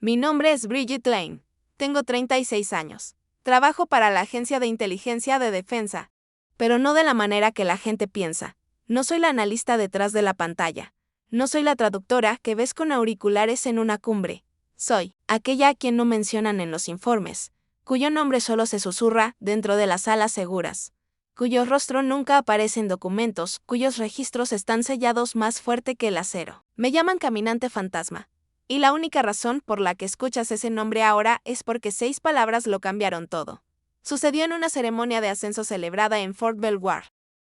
Mi nombre es Bridget Lane. Tengo 36 años. Trabajo para la Agencia de Inteligencia de Defensa. Pero no de la manera que la gente piensa. No soy la analista detrás de la pantalla. No soy la traductora que ves con auriculares en una cumbre. Soy aquella a quien no mencionan en los informes, cuyo nombre solo se susurra dentro de las salas seguras, cuyo rostro nunca aparece en documentos, cuyos registros están sellados más fuerte que el acero. Me llaman Caminante Fantasma. Y la única razón por la que escuchas ese nombre ahora es porque 6 palabras lo cambiaron todo. Sucedió en una ceremonia de ascenso celebrada en Fort Belvoir,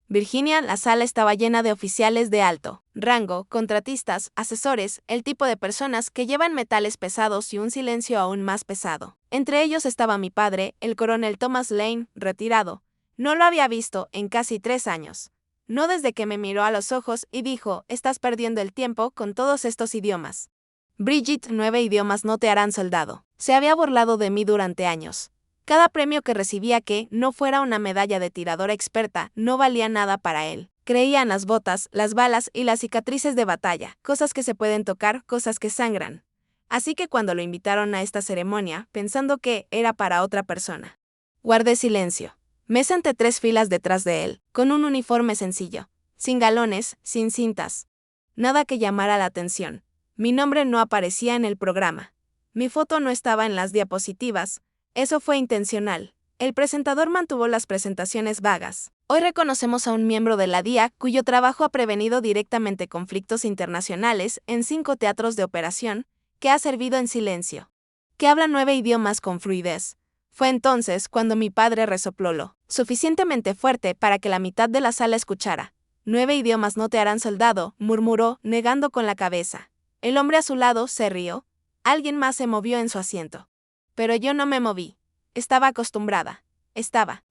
Virginia. La sala estaba llena de oficiales de alto rango, contratistas, asesores, el tipo de personas que llevan metales pesados y un silencio aún más pesado. Entre ellos estaba mi padre, el coronel Thomas Lane, retirado. No lo había visto en casi 3 años. No desde que me miró a los ojos y dijo: «Estás perdiendo el tiempo con todos estos idiomas. Bridget, 9 idiomas no te harán soldado». Se había burlado de mí durante años. Cada premio que recibía que no fuera una medalla de tiradora experta no valía nada para él. Creía en las botas, las balas y las cicatrices de batalla, cosas que se pueden tocar, cosas que sangran. Así que cuando lo invitaron a esta ceremonia, pensando que era para otra persona, guardé silencio. Me senté 3 filas detrás de él, con un uniforme sencillo, sin galones, sin cintas. Nada que llamara la atención. Mi nombre no aparecía en el programa. Mi foto no estaba en las diapositivas. Eso fue intencional. El presentador mantuvo las presentaciones vagas. Hoy reconocemos a un miembro de la DIA cuyo trabajo ha prevenido directamente conflictos internacionales en 5 teatros de operación, que ha servido en silencio, que habla 9 idiomas con fluidez. Fue entonces cuando mi padre resopló lo suficientemente fuerte para que la mitad de la sala escuchara. 9 idiomas no te harán soldado, murmuró, negando con la cabeza. El hombre a su lado se rió. Alguien más se movió en su asiento. Pero yo no me moví. Estaba acostumbrada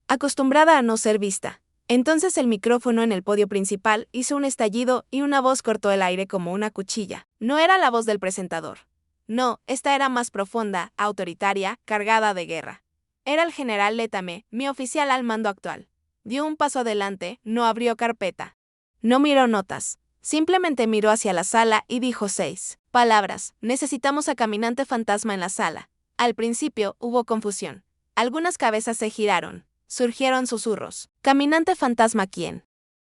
a no ser vista. Entonces el micrófono en el podio principal hizo un estallido y una voz cortó el aire como una cuchilla. No era la voz del presentador. No, esta era más profunda, autoritaria, cargada de guerra. Era el general Letame, mi oficial al mando actual. Dio un paso adelante, no abrió carpeta. No miró notas. Simplemente miró hacia la sala y dijo 6 palabras. Necesitamos a Caminante Fantasma en la sala. Al principio hubo confusión. Algunas cabezas se giraron. Surgieron susurros. ¿Caminante Fantasma quién?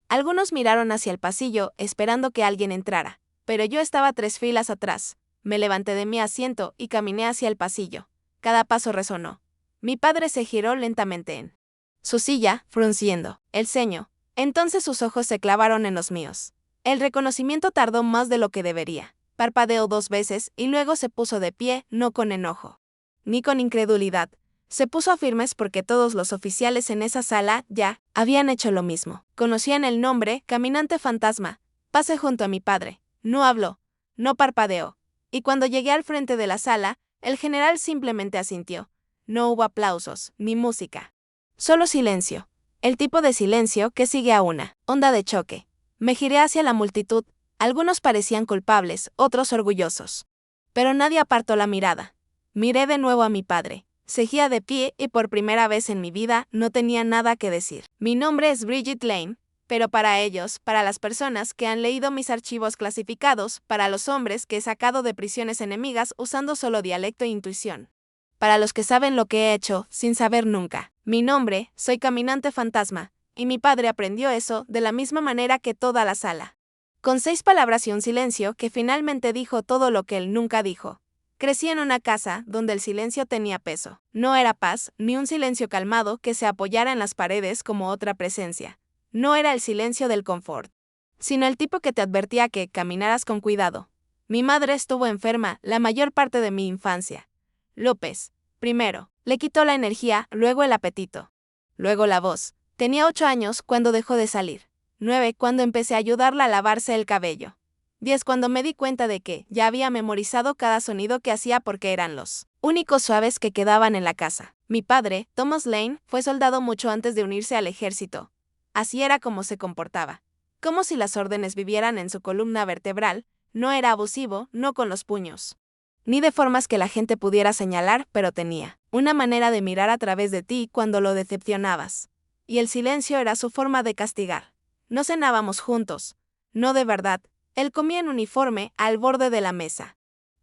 Algunos miraron hacia el pasillo, esperando que alguien entrara. Pero yo estaba 3 filas atrás. Me levanté de mi asiento y caminé hacia el pasillo. Cada paso resonó. Mi padre se giró lentamente en su silla, frunciendo el ceño. Entonces sus ojos se clavaron en los míos. El reconocimiento tardó más de lo que debería. Parpadeó 2 veces y luego se puso de pie, no con enojo, ni con incredulidad. Se puso a firmes porque todos los oficiales en esa sala ya habían hecho lo mismo. Conocían el nombre, Caminante Fantasma. Pasé junto a mi padre. No habló, no parpadeó. Y cuando llegué al frente de la sala, el general simplemente asintió. No hubo aplausos, ni música. Solo silencio. El tipo de silencio que sigue a una onda de choque. Me giré hacia la multitud. Algunos parecían culpables, otros orgullosos. Pero nadie apartó la mirada. Miré de nuevo a mi padre. Seguía de pie y por primera vez en mi vida no tenía nada que decir. Mi nombre es Bridget Lane, pero para ellos, para las personas que han leído mis archivos clasificados, para los hombres que he sacado de prisiones enemigas usando solo dialecto e intuición, para los que saben lo que he hecho sin saber nunca, mi nombre, soy Caminante Fantasma, y mi padre aprendió eso de la misma manera que toda la sala. Con 6 palabras y un silencio que finalmente dijo todo lo que él nunca dijo. Crecí en una casa donde el silencio tenía peso. No era paz, ni un silencio calmado que se apoyara en las paredes como otra presencia. No era el silencio del confort, sino el tipo que te advertía que caminaras con cuidado. Mi madre estuvo enferma la mayor parte de mi infancia. López, primero, le quitó la energía, luego el apetito, luego la voz. Tenía 8 años cuando dejó de salir. 9 cuando empecé a ayudarla a lavarse el cabello. 10 cuando me di cuenta de que ya había memorizado cada sonido que hacía porque eran los únicos suaves que quedaban en la casa. Mi padre, Thomas Lane, fue soldado mucho antes de unirse al ejército. Así era como se comportaba. Como si las órdenes vivieran en su columna vertebral. No era abusivo, no con los puños, ni de formas que la gente pudiera señalar, pero tenía una manera de mirar a través de ti cuando lo decepcionabas. Y el silencio era su forma de castigar. No cenábamos juntos. No de verdad. Él comía en uniforme, al borde de la mesa.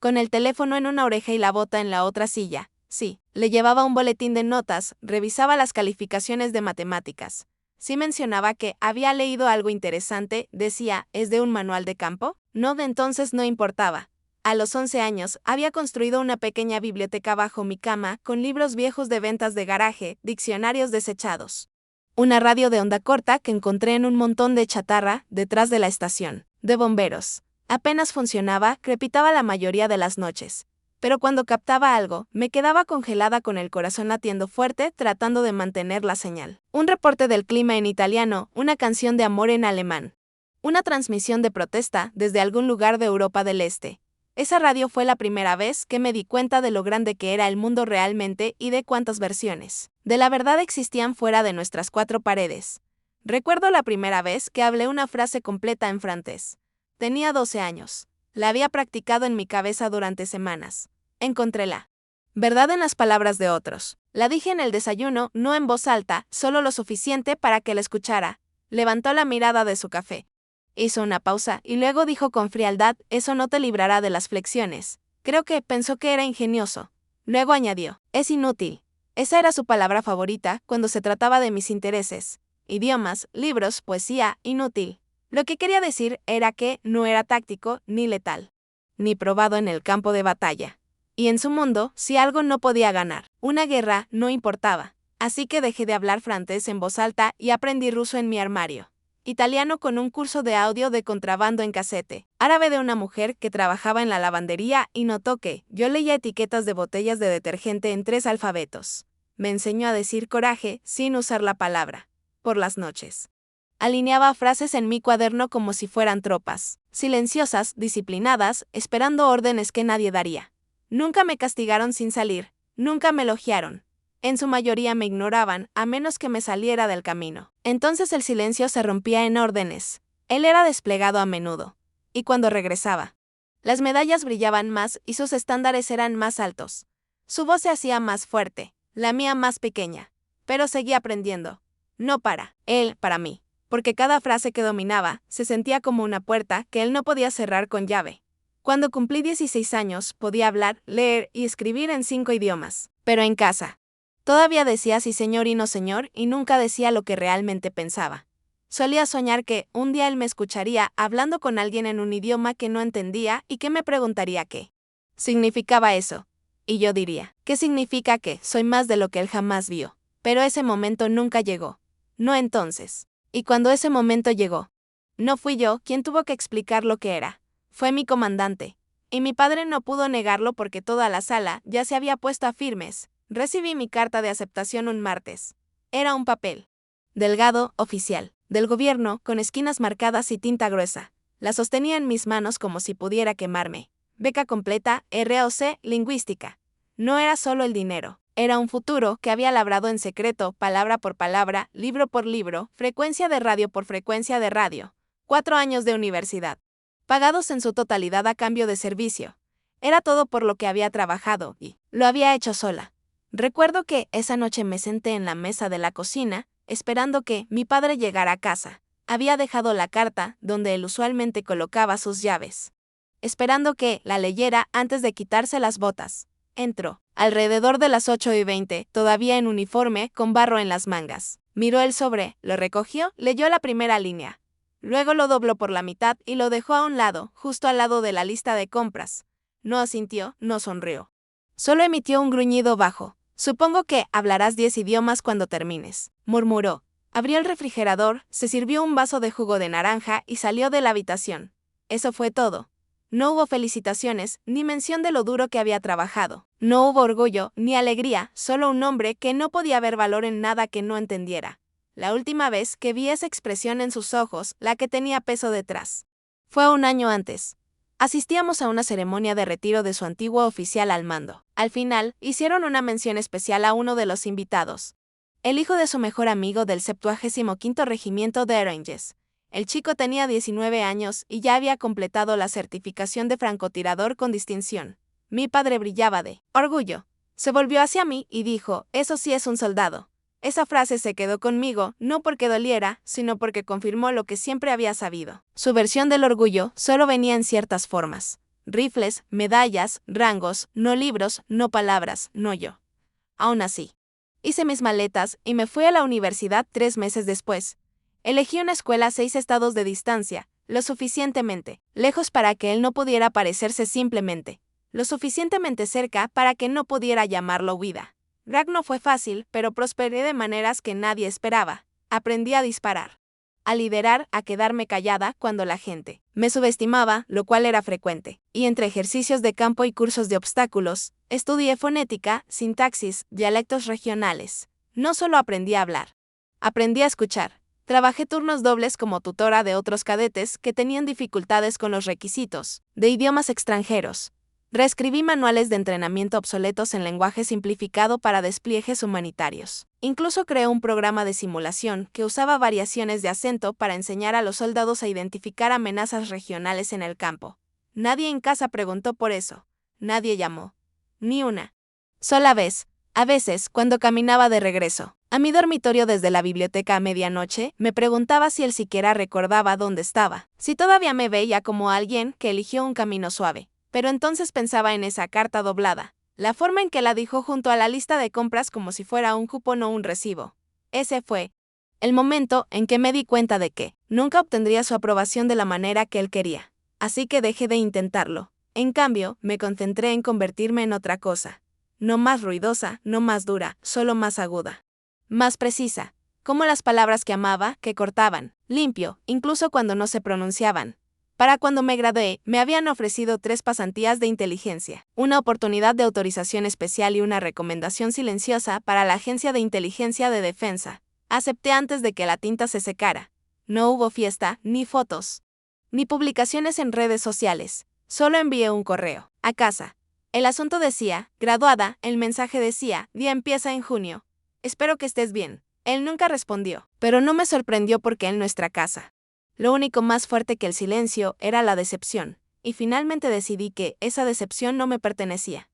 con el teléfono en una oreja y la bota en la otra silla. Sí, le llevaba un boletín de notas, revisaba las calificaciones de matemáticas. Sí mencionaba que había leído algo interesante, decía, ¿es de un manual de campo? No, de entonces no importaba. A los 11 años, había construido una pequeña biblioteca bajo mi cama, con libros viejos de ventas de garaje, diccionarios desechados. Una radio de onda corta que encontré en un montón de chatarra, detrás de la estación de bomberos. Apenas funcionaba, crepitaba la mayoría de las noches. Pero cuando captaba algo, me quedaba congelada con el corazón latiendo fuerte, tratando de mantener la señal. Un reporte del clima en italiano, una canción de amor en alemán. Una transmisión de protesta desde algún lugar de Europa del Este. Esa radio fue la primera vez que me di cuenta de lo grande que era el mundo realmente y de cuántas versiones de la verdad existían fuera de nuestras cuatro paredes. Recuerdo la primera vez que hablé una frase completa en francés. Tenía 12 años. La había practicado en mi cabeza durante semanas. Encontré la verdad en las palabras de otros. La dije en el desayuno, no en voz alta, solo lo suficiente para que la escuchara. Levantó la mirada de su café. Hizo una pausa y luego dijo con frialdad, eso no te librará de las flexiones. Creo que pensó que era ingenioso. Luego añadió, es inútil. Esa era su palabra favorita cuando se trataba de mis intereses. Idiomas, libros, poesía, inútil. Lo que quería decir era que no era táctico ni letal, ni probado en el campo de batalla. Y en su mundo, si algo no podía ganar, una guerra no importaba. Así que dejé de hablar francés en voz alta y aprendí ruso en mi armario. Italiano con un curso de audio de contrabando en casete. Árabe de una mujer que trabajaba en la lavandería y notó que yo leía etiquetas de botellas de detergente en 3 alfabetos. Me enseñó a decir coraje sin usar la palabra. Por las noches. Alineaba frases en mi cuaderno como si fueran tropas, silenciosas, disciplinadas, esperando órdenes que nadie daría. Nunca me castigaron sin salir, nunca me elogiaron. En su mayoría me ignoraban, a menos que me saliera del camino. Entonces el silencio se rompía en órdenes. Él era desplegado a menudo. Y cuando regresaba, las medallas brillaban más y sus estándares eran más altos. Su voz se hacía más fuerte, la mía más pequeña. Pero seguía aprendiendo. No para él, para mí. Porque cada frase que dominaba se sentía como una puerta que él no podía cerrar con llave. Cuando cumplí 16 años, podía hablar, leer y escribir en 5 idiomas. Pero en casa. Todavía decía sí señor y no señor y nunca decía lo que realmente pensaba. Solía soñar que un día él me escucharía hablando con alguien en un idioma que no entendía y que me preguntaría qué significaba eso. Y yo diría, ¿qué significa que soy más de lo que él jamás vio? Pero ese momento nunca llegó. No entonces. Y cuando ese momento llegó, no fui yo quien tuvo que explicar lo que era. Fue mi comandante. Y mi padre no pudo negarlo porque toda la sala ya se había puesto a firmes. Recibí mi carta de aceptación un martes. Era un papel delgado, oficial, del gobierno, con esquinas marcadas y tinta gruesa. La sostenía en mis manos como si pudiera quemarme. Beca completa, ROC, lingüística. No era solo el dinero. Era un futuro que había labrado en secreto, palabra por palabra, libro por libro, frecuencia de radio por frecuencia de radio. 4 años de universidad. Pagados en su totalidad a cambio de servicio. Era todo por lo que había trabajado y lo había hecho sola. Recuerdo que esa noche me senté en la mesa de la cocina, esperando que mi padre llegara a casa. Había dejado la carta donde él usualmente colocaba sus llaves. Esperando que la leyera antes de quitarse las botas. Entró, alrededor de las 8:20, todavía en uniforme, con barro en las mangas. Miró el sobre, lo recogió, leyó la primera línea. Luego lo dobló por la mitad y lo dejó a un lado, justo al lado de la lista de compras. No asintió, no sonrió. Solo emitió un gruñido bajo. Supongo que hablarás 10 idiomas cuando termines, murmuró. Abrió el refrigerador, se sirvió un vaso de jugo de naranja y salió de la habitación. Eso fue todo. No hubo felicitaciones, ni mención de lo duro que había trabajado. No hubo orgullo, ni alegría, solo un hombre que no podía ver valor en nada que no entendiera. La última vez que vi esa expresión en sus ojos, la que tenía peso detrás, fue 1 año antes. Asistíamos a una ceremonia de retiro de su antiguo oficial al mando. Al final, hicieron una mención especial a uno de los invitados. El hijo de su mejor amigo del 75º Regimiento de Rangers. El chico tenía 19 años y ya había completado la certificación de francotirador con distinción. Mi padre brillaba de orgullo. Se volvió hacia mí y dijo, eso sí es un soldado. Esa frase se quedó conmigo, no porque doliera, sino porque confirmó lo que siempre había sabido. Su versión del orgullo solo venía en ciertas formas. rifles, medallas, rangos, no libros, no palabras, no yo. Aún así, hice mis maletas y me fui a la universidad 3 meses después. Elegí una escuela a 6 estados de distancia, lo suficientemente lejos para que él no pudiera parecerse simplemente, lo suficientemente cerca para que no pudiera llamarlo huida. Drag no fue fácil, pero prosperé de maneras que nadie esperaba. Aprendí a disparar, a liderar, a quedarme callada cuando la gente me subestimaba, lo cual era frecuente. Y entre ejercicios de campo y cursos de obstáculos, estudié fonética, sintaxis, dialectos regionales. No solo aprendí a hablar, aprendí a escuchar. Trabajé turnos dobles como tutora de otros cadetes que tenían dificultades con los requisitos de idiomas extranjeros. Reescribí manuales de entrenamiento obsoletos en lenguaje simplificado para despliegues humanitarios. Incluso creé un programa de simulación que usaba variaciones de acento para enseñar a los soldados a identificar amenazas regionales en el campo. Nadie en casa preguntó por eso. Nadie llamó. Ni una sola vez. A veces, cuando caminaba de regreso a mi dormitorio desde la biblioteca a medianoche, me preguntaba si él siquiera recordaba dónde estaba, si todavía me veía como alguien que eligió un camino suave. Pero entonces pensaba en esa carta doblada, la forma en que la dijo junto a la lista de compras como si fuera un cupón o un recibo. Ese fue el momento en que me di cuenta de que nunca obtendría su aprobación de la manera que él quería. Así que dejé de intentarlo. En cambio, me concentré en convertirme en otra cosa. No más ruidosa, no más dura, solo más aguda. Más precisa, como las palabras que amaba, que cortaban, limpio, incluso cuando no se pronunciaban. Para cuando me gradué, me habían ofrecido 3 pasantías de inteligencia, una oportunidad de autorización especial y una recomendación silenciosa para la Agencia de Inteligencia de Defensa. Acepté antes de que la tinta se secara. No hubo fiesta, ni fotos, ni publicaciones en redes sociales. Solo envié un correo a casa. El asunto decía, graduada, el mensaje decía, día empieza en junio. Espero que estés bien. Él nunca respondió, pero no me sorprendió porque en nuestra casa. Lo único más fuerte que el silencio era la decepción, y finalmente decidí que esa decepción no me pertenecía.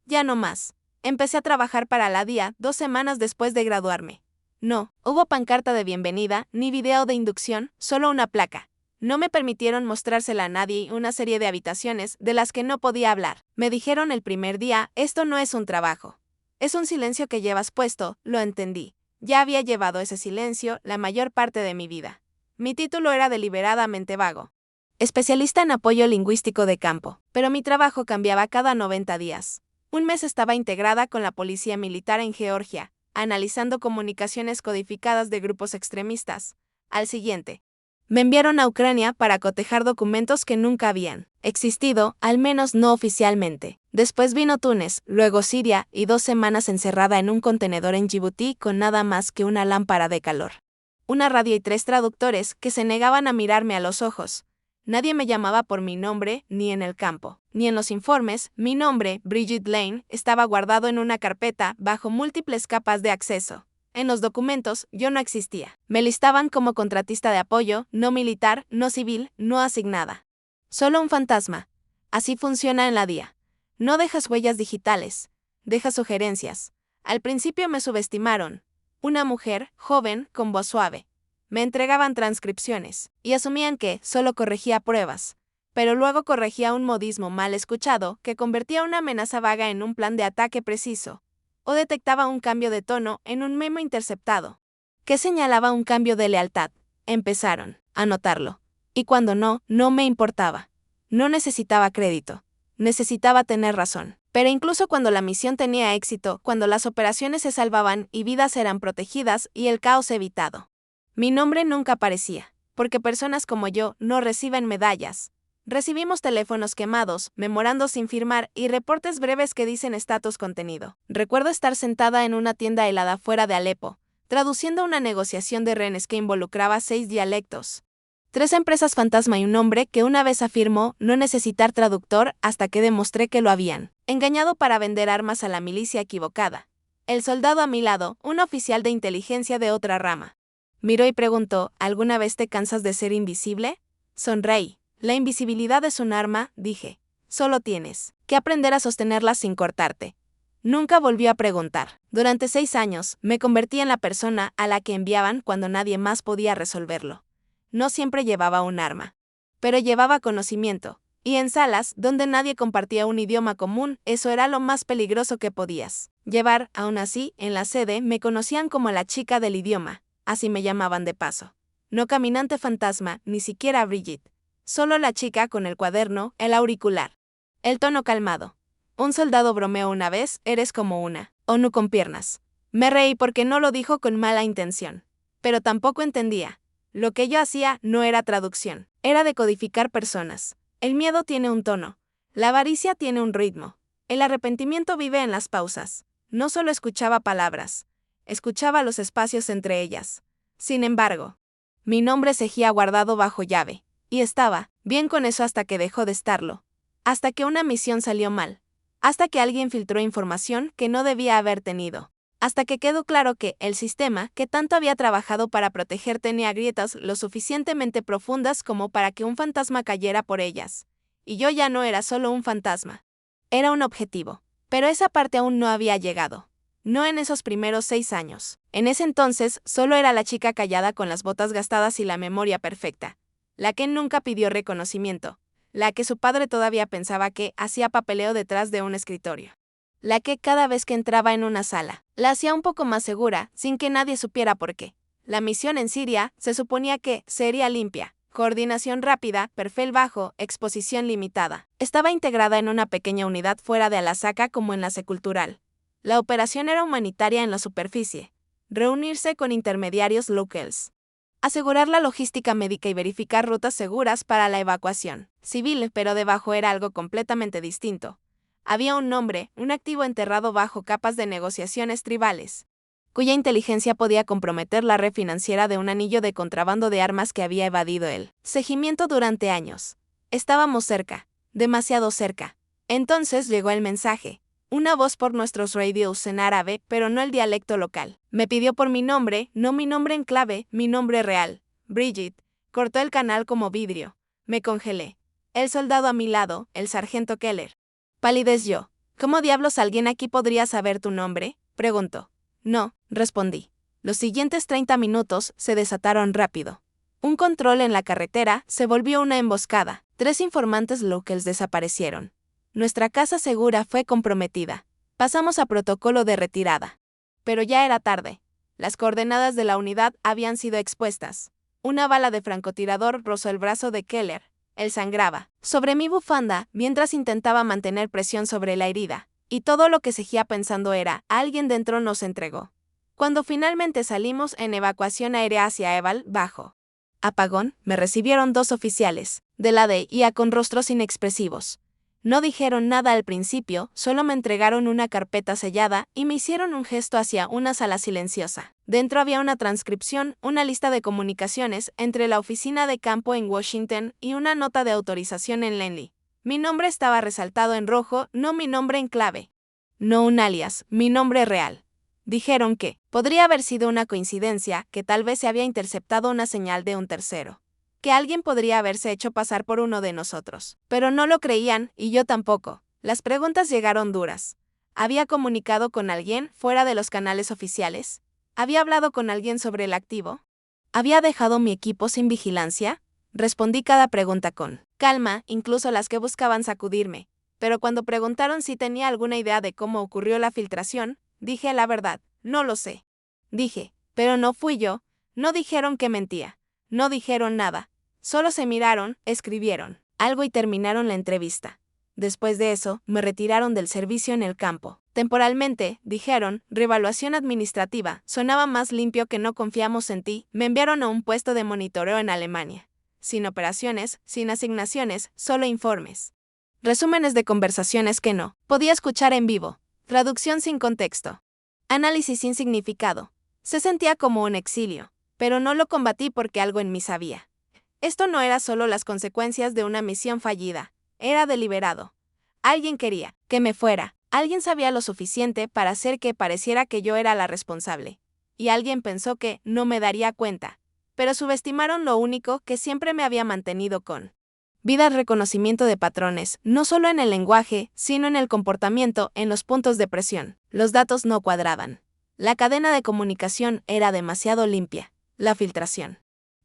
Ya no más. Empecé a trabajar para la DIA 2 semanas después de graduarme. No, hubo pancarta de bienvenida, ni video de inducción, solo una placa. No me permitieron mostrársela a nadie y una serie de habitaciones de las que no podía hablar. Me dijeron el primer día, esto no es un trabajo. Es un silencio que llevas puesto, lo entendí. Ya había llevado ese silencio la mayor parte de mi vida. Mi título era deliberadamente vago. Especialista en apoyo lingüístico de campo, pero mi trabajo cambiaba cada 90 días. Un mes estaba integrada con la policía militar en Georgia, analizando comunicaciones codificadas de grupos extremistas. Al siguiente, me enviaron a Ucrania para cotejar documentos que nunca habían existido, al menos no oficialmente. Después vino Túnez, luego Siria y 2 semanas encerrada en un contenedor en Djibouti con nada más que una lámpara de calor, una radio y 3 traductores que se negaban a mirarme a los ojos. Nadie me llamaba por mi nombre, ni en el campo, ni en los informes. Mi nombre, Bridget Lane, estaba guardado en una carpeta bajo múltiples capas de acceso. En los documentos, yo no existía. Me listaban como contratista de apoyo, no militar, no civil, no asignada. Solo un fantasma. Así funciona en la DIA. No dejas huellas digitales, dejas sugerencias. Al principio me subestimaron. Una mujer, joven, con voz suave. Me entregaban transcripciones, y asumían que solo corregía pruebas. Pero luego corregía un modismo mal escuchado que convertía una amenaza vaga en un plan de ataque preciso. O detectaba un cambio de tono en un memo interceptado, que señalaba un cambio de lealtad. Empezaron a notarlo. Y cuando no, no me importaba. No necesitaba crédito. Necesitaba tener razón. Pero incluso cuando la misión tenía éxito, cuando las operaciones se salvaban y vidas eran protegidas y el caos evitado, mi nombre nunca aparecía, porque personas como yo no reciben medallas. Recibimos teléfonos quemados, memorandos sin firmar y reportes breves que dicen estatus contenido. Recuerdo estar sentada en una tienda helada fuera de Alepo, traduciendo una negociación de rehenes que involucraba 6 dialectos, 3 empresas fantasma y un hombre que una vez afirmó no necesitar traductor hasta que demostré que lo habían engañado para vender armas a la milicia equivocada. El soldado a mi lado, un oficial de inteligencia de otra rama, miró y preguntó, ¿alguna vez te cansas de ser invisible? Sonreí. La invisibilidad es un arma, dije. Solo tienes que aprender a sostenerla sin cortarte. Nunca volvió a preguntar. Durante 6 años, me convertí en la persona a la que enviaban cuando nadie más podía resolverlo. No siempre llevaba un arma, pero llevaba conocimiento. Y en salas, donde nadie compartía un idioma común, eso era lo más peligroso que podías llevar. Aún así, en la sede me conocían como la chica del idioma, así me llamaban de paso. No caminante fantasma, ni siquiera Bridget. Solo la chica con el cuaderno, el auricular. El tono calmado. Un soldado bromeó una vez, eres como una ONU con piernas. Me reí porque no lo dijo con mala intención. Pero tampoco entendía. Lo que yo hacía no era traducción, era decodificar personas. El miedo tiene un tono. La avaricia tiene un ritmo. El arrepentimiento vive en las pausas. No solo escuchaba palabras, escuchaba los espacios entre ellas. Sin embargo, mi nombre seguía guardado bajo llave. Y estaba bien con eso hasta que dejó de estarlo. Hasta que una misión salió mal. Hasta que alguien filtró información que no debía haber tenido. Hasta que quedó claro que el sistema que tanto había trabajado para proteger tenía grietas lo suficientemente profundas como para que un fantasma cayera por ellas. Y yo ya no era solo un fantasma. Era un objetivo. Pero esa parte aún no había llegado. No en esos primeros 6 años. En ese entonces solo era la chica callada con las botas gastadas y la memoria perfecta. La que nunca pidió reconocimiento. La que su padre todavía pensaba que hacía papeleo detrás de un escritorio. La que cada vez que entraba en una sala, la hacía un poco más segura, sin que nadie supiera por qué. La misión en Siria se suponía que sería limpia, coordinación rápida, perfil bajo, exposición limitada. Estaba integrada en una pequeña unidad fuera de Alasaka como enlace cultural. La operación era humanitaria en la superficie. Reunirse con intermediarios locals. Asegurar la logística médica y verificar rutas seguras para la evacuación. Civil, pero debajo era algo completamente distinto. Había un nombre, un activo enterrado bajo capas de negociaciones tribales, cuya inteligencia podía comprometer la red financiera de un anillo de contrabando de armas que había evadido el seguimiento durante años. Estábamos cerca, demasiado cerca. Entonces llegó el mensaje. Una voz por nuestros radios en árabe, pero no el dialecto local. Me pidió por mi nombre, no mi nombre en clave, mi nombre real. Bridget. Cortó el canal como vidrio. Me congelé. El soldado a mi lado, el sargento Keller. Palidez yo. ¿Cómo diablos alguien aquí podría saber tu nombre? Preguntó. No, respondí. Los siguientes 30 minutos se desataron rápido. Un control en la carretera se volvió una emboscada. 3 informantes locals desaparecieron. Nuestra casa segura fue comprometida. Pasamos a protocolo de retirada. Pero ya era tarde. Las coordenadas de la unidad habían sido expuestas. Una bala de francotirador rozó el brazo de Keller. Él sangraba sobre mi bufanda mientras intentaba mantener presión sobre la herida. Y todo lo que seguía pensando era, alguien dentro nos entregó. Cuando finalmente salimos en evacuación aérea hacia Eval, bajo apagón, me recibieron 2 oficiales, de la DIA con rostros inexpresivos. No dijeron nada al principio, solo me entregaron una carpeta sellada y me hicieron un gesto hacia una sala silenciosa. Dentro había una transcripción, una lista de comunicaciones entre la oficina de campo en Washington y una nota de autorización en Langley. Mi nombre estaba resaltado en rojo, no mi nombre en clave. No un alias, mi nombre real. Dijeron que podría haber sido una coincidencia, que tal vez se había interceptado una señal de un tercero. Que alguien podría haberse hecho pasar por uno de nosotros. Pero no lo creían, y yo tampoco. Las preguntas llegaron duras. ¿Había comunicado con alguien fuera de los canales oficiales? ¿Había hablado con alguien sobre el activo? ¿Había dejado mi equipo sin vigilancia? Respondí cada pregunta con calma, incluso las que buscaban sacudirme. Pero cuando preguntaron si tenía alguna idea de cómo ocurrió la filtración, dije la verdad, no lo sé. Dije, pero no fui yo. No dijeron que mentía. No dijeron nada. Solo se miraron, escribieron algo y terminaron la entrevista. Después de eso, me retiraron del servicio en el campo. Temporalmente, dijeron, reevaluación administrativa, sonaba más limpio que no confiamos en ti, me enviaron a un puesto de monitoreo en Alemania. Sin operaciones, sin asignaciones, solo informes. Resúmenes de conversaciones que no podía escuchar en vivo. Traducción sin contexto. Análisis sin significado. Se sentía como un exilio, pero no lo combatí porque algo en mí sabía. Esto no era solo las consecuencias de una misión fallida, era deliberado. Alguien quería que me fuera, alguien sabía lo suficiente para hacer que pareciera que yo era la responsable. Y alguien pensó que no me daría cuenta, pero subestimaron lo único que siempre me había mantenido con vida: reconocimiento de patrones, no solo en el lenguaje, sino en el comportamiento, en los puntos de presión. Los datos no cuadraban. La cadena de comunicación era demasiado limpia. La filtración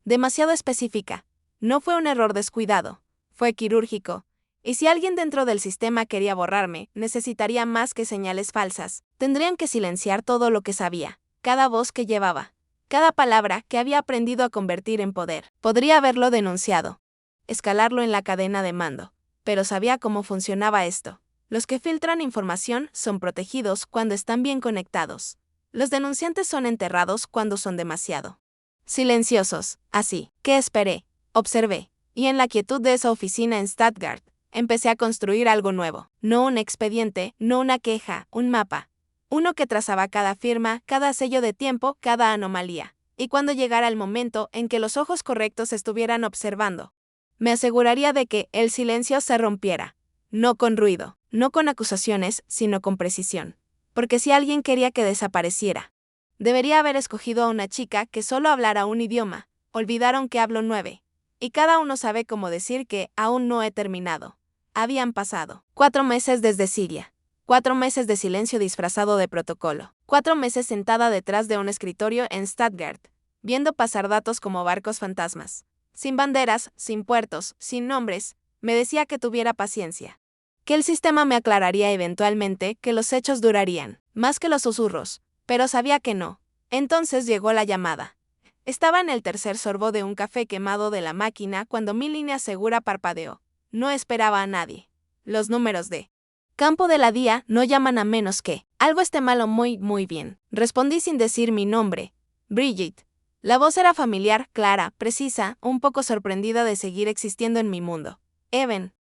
demasiado específica. No fue un error descuidado, fue quirúrgico, Y si alguien dentro del sistema quería borrarme, necesitaría más que señales falsas. Tendrían que silenciar todo lo que sabía, cada voz que llevaba, cada palabra que había aprendido a convertir en poder. Podría haberlo denunciado, escalarlo en la cadena de mando, pero sabía cómo funcionaba esto. Los que filtran información son protegidos cuando están bien conectados. Los denunciantes son enterrados cuando son demasiado silenciosos. Así que esperé, observé, y en la quietud de esa oficina en Stuttgart, empecé a construir algo nuevo. No un expediente, no una queja, un mapa. Uno que trazaba cada firma, cada sello de tiempo, cada anomalía. Y cuando llegara el momento en que los ojos correctos estuvieran observando, me aseguraría de que el silencio se rompiera. No con ruido, no con acusaciones, sino con precisión. Porque si alguien quería que desapareciera, debería haber escogido a una chica que solo hablara un idioma. Olvidaron que hablo 9. Y cada uno sabe cómo decir que aún no he terminado. Habían pasado 4 meses desde Siria. 4 meses de silencio disfrazado de protocolo. 4 meses sentada detrás de un escritorio en Stuttgart, viendo pasar datos como barcos fantasmas. Sin banderas, sin puertos, sin nombres, me decía que tuviera paciencia. Que el sistema me aclararía eventualmente, que los hechos durarían, más que los susurros, pero sabía que no. Entonces llegó la llamada. Estaba en el tercer sorbo de un café quemado de la máquina cuando mi línea segura parpadeó. No esperaba a nadie. Los números de campo de la DIA no llaman a menos que algo esté malo muy bien. Respondí sin decir mi nombre. Brigitte. La voz era familiar, clara, precisa, un poco sorprendida de seguir existiendo en mi mundo. Eben.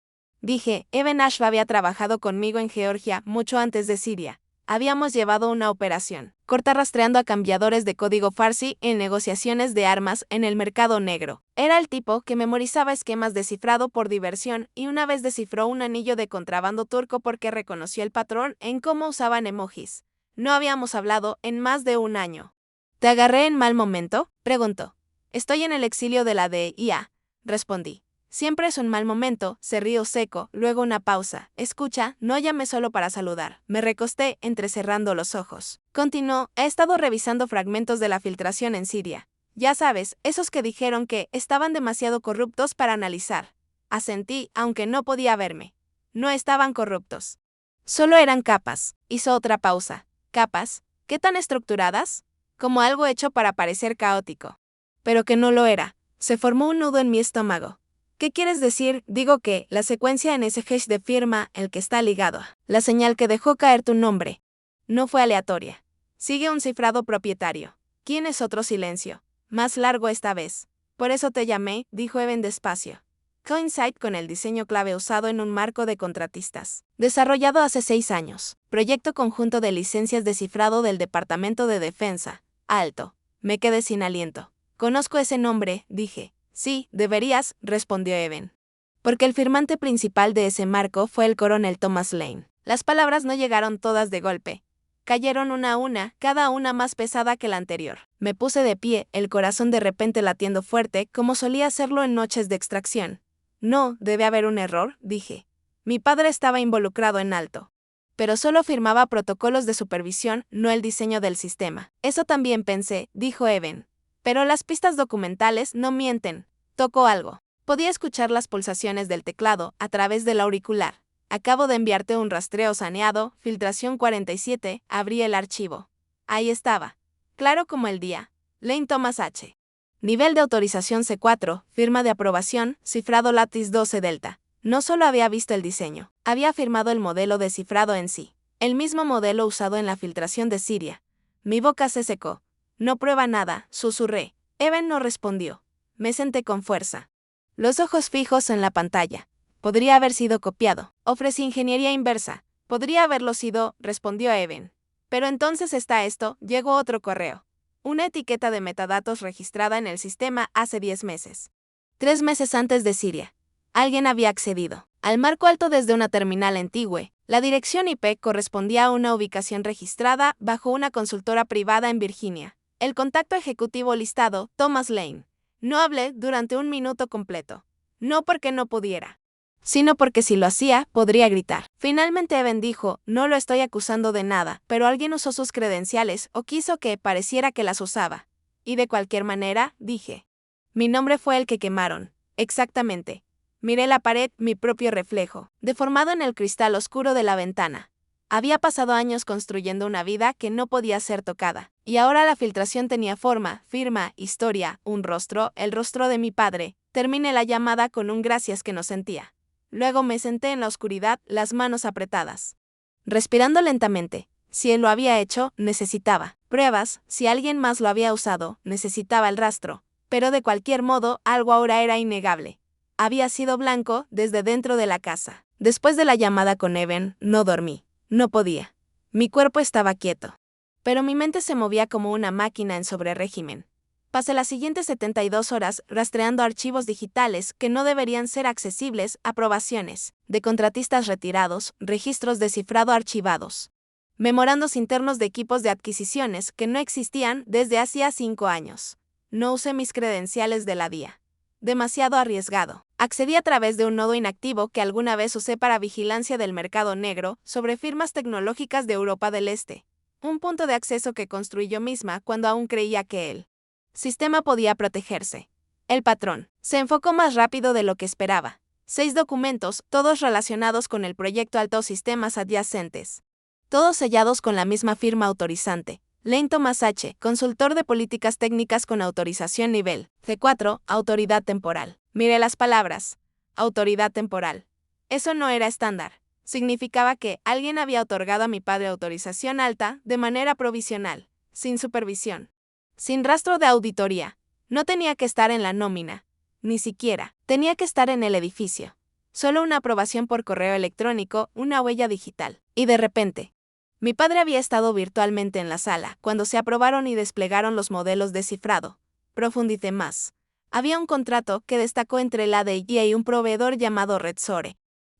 Dije, Eben Ashba había trabajado conmigo en Georgia mucho antes de Siria. Habíamos llevado una operación corta rastreando a cambiadores de código farsi en negociaciones de armas en el mercado negro. Era el tipo que memorizaba esquemas de cifrado por diversión y una vez descifró un anillo de contrabando turco porque reconoció el patrón en cómo usaban emojis. No habíamos hablado en más de un año. ¿Te agarré en mal momento?, preguntó. Estoy en el exilio de la DIA, respondí. Siempre es un mal momento, se rió seco, luego una pausa. Escucha, no llamé solo para saludar. Me recosté, entrecerrando los ojos. Continuó, he estado revisando fragmentos de la filtración en Siria. Ya sabes, esos que dijeron que estaban demasiado corruptos para analizar. Asentí, aunque no podía verme. No estaban corruptos. Solo eran capas. Hizo otra pausa. ¿Capas? ¿Qué tan estructuradas? Como algo hecho para parecer caótico. Pero que no lo era. Se formó un nudo en mi estómago. ¿Qué quieres decir? Digo que la secuencia en ese hash de firma, el que está ligado a la señal que dejó caer tu nombre, no fue aleatoria. Sigue un cifrado propietario. ¿Quién es otro silencio? Más largo esta vez. Por eso te llamé, dijo Eben despacio. Coincide con el diseño clave usado en un marco de contratistas. Desarrollado hace 6 años. Proyecto conjunto de licencias de cifrado del Departamento de Defensa. Alto. Me quedé sin aliento. Conozco ese nombre, dije. Sí, deberías, respondió Eben. Porque el firmante principal de ese marco fue el coronel Thomas Lane. Las palabras no llegaron todas de golpe. Cayeron una a una, cada una más pesada que la anterior. Me puse de pie, el corazón de repente latiendo fuerte, como solía hacerlo en noches de extracción. No, debe haber un error, dije. Mi padre estaba involucrado en alto. Pero solo firmaba protocolos de supervisión, no el diseño del sistema. Eso también pensé, dijo Eben. Pero las pistas documentales no mienten. Tocó algo. Podía escuchar las pulsaciones del teclado a través del auricular. Acabo de enviarte un rastreo saneado, filtración 47, abrí el archivo. Ahí estaba. Claro como el día. Lane Thomas H. Nivel de autorización C4, firma de aprobación, cifrado Lattice 12 Delta. No solo había visto el diseño, había firmado el modelo de cifrado en sí. El mismo modelo usado en la filtración de Siria. Mi boca se secó. No prueba nada, susurré. Eben no respondió. Me senté con fuerza. Los ojos fijos en la pantalla. Podría haber sido copiado. Ofrecí ingeniería inversa. Podría haberlo sido, respondió Eben. Pero entonces está esto, llegó otro correo. Una etiqueta de metadatos registrada en el sistema hace 10 meses. 3 meses antes de Siria. Alguien había accedido al marco alto desde una terminal en Tigüe. La dirección IP correspondía a una ubicación registrada bajo una consultora privada en Virginia. El contacto ejecutivo listado, Thomas Lane. No hablé durante 1 minuto completo. No porque no pudiera, sino porque si lo hacía, podría gritar. Finalmente Eben dijo, no lo estoy acusando de nada, pero alguien usó sus credenciales o quiso que pareciera que las usaba. Y de cualquier manera, dije. Mi nombre fue el que quemaron. Exactamente. Miré la pared, mi propio reflejo, deformado en el cristal oscuro de la ventana. Había pasado años construyendo una vida que no podía ser tocada, y ahora la filtración tenía forma, firma, historia, un rostro, el rostro de mi padre. Terminé la llamada con un gracias que no sentía. Luego me senté en la oscuridad, las manos apretadas. Respirando lentamente. Si él lo había hecho, necesitaba pruebas, si alguien más lo había usado, necesitaba el rastro. Pero de cualquier modo, algo ahora era innegable. Había sido blanco desde dentro de la casa. Después de la llamada con Evan, no dormí. No podía. Mi cuerpo estaba quieto. Pero mi mente se movía como una máquina en sobrerégimen. Pasé las siguientes 72 horas rastreando archivos digitales que no deberían ser accesibles, aprobaciones de contratistas retirados, registros de cifrado archivados, memorandos internos de equipos de adquisiciones que no existían desde hacía 5 años. No usé mis credenciales de la DIA. Demasiado arriesgado. Accedí a través de un nodo inactivo que alguna vez usé para vigilancia del mercado negro sobre firmas tecnológicas de Europa del Este. Un punto de acceso que construí yo misma cuando aún creía que el sistema podía protegerse. El patrón se enfocó más rápido de lo que esperaba. 6 documentos, todos relacionados con el proyecto Altos Sistemas adyacentes. Todos sellados con la misma firma autorizante. Lane Thomas H., consultor de políticas técnicas con autorización nivel C4, autoridad temporal. Miré las palabras. Autoridad temporal. Eso no era estándar. Significaba que alguien había otorgado a mi padre autorización alta de manera provisional, sin supervisión, sin rastro de auditoría. No tenía que estar en la nómina. Ni siquiera. Tenía que estar en el edificio. Solo una aprobación por correo electrónico, una huella digital. Y de repente, mi padre había estado virtualmente en la sala cuando se aprobaron y desplegaron los modelos de cifrado. Profundicé más. Había un contrato que destacó entre la DIA y un proveedor llamado RedSource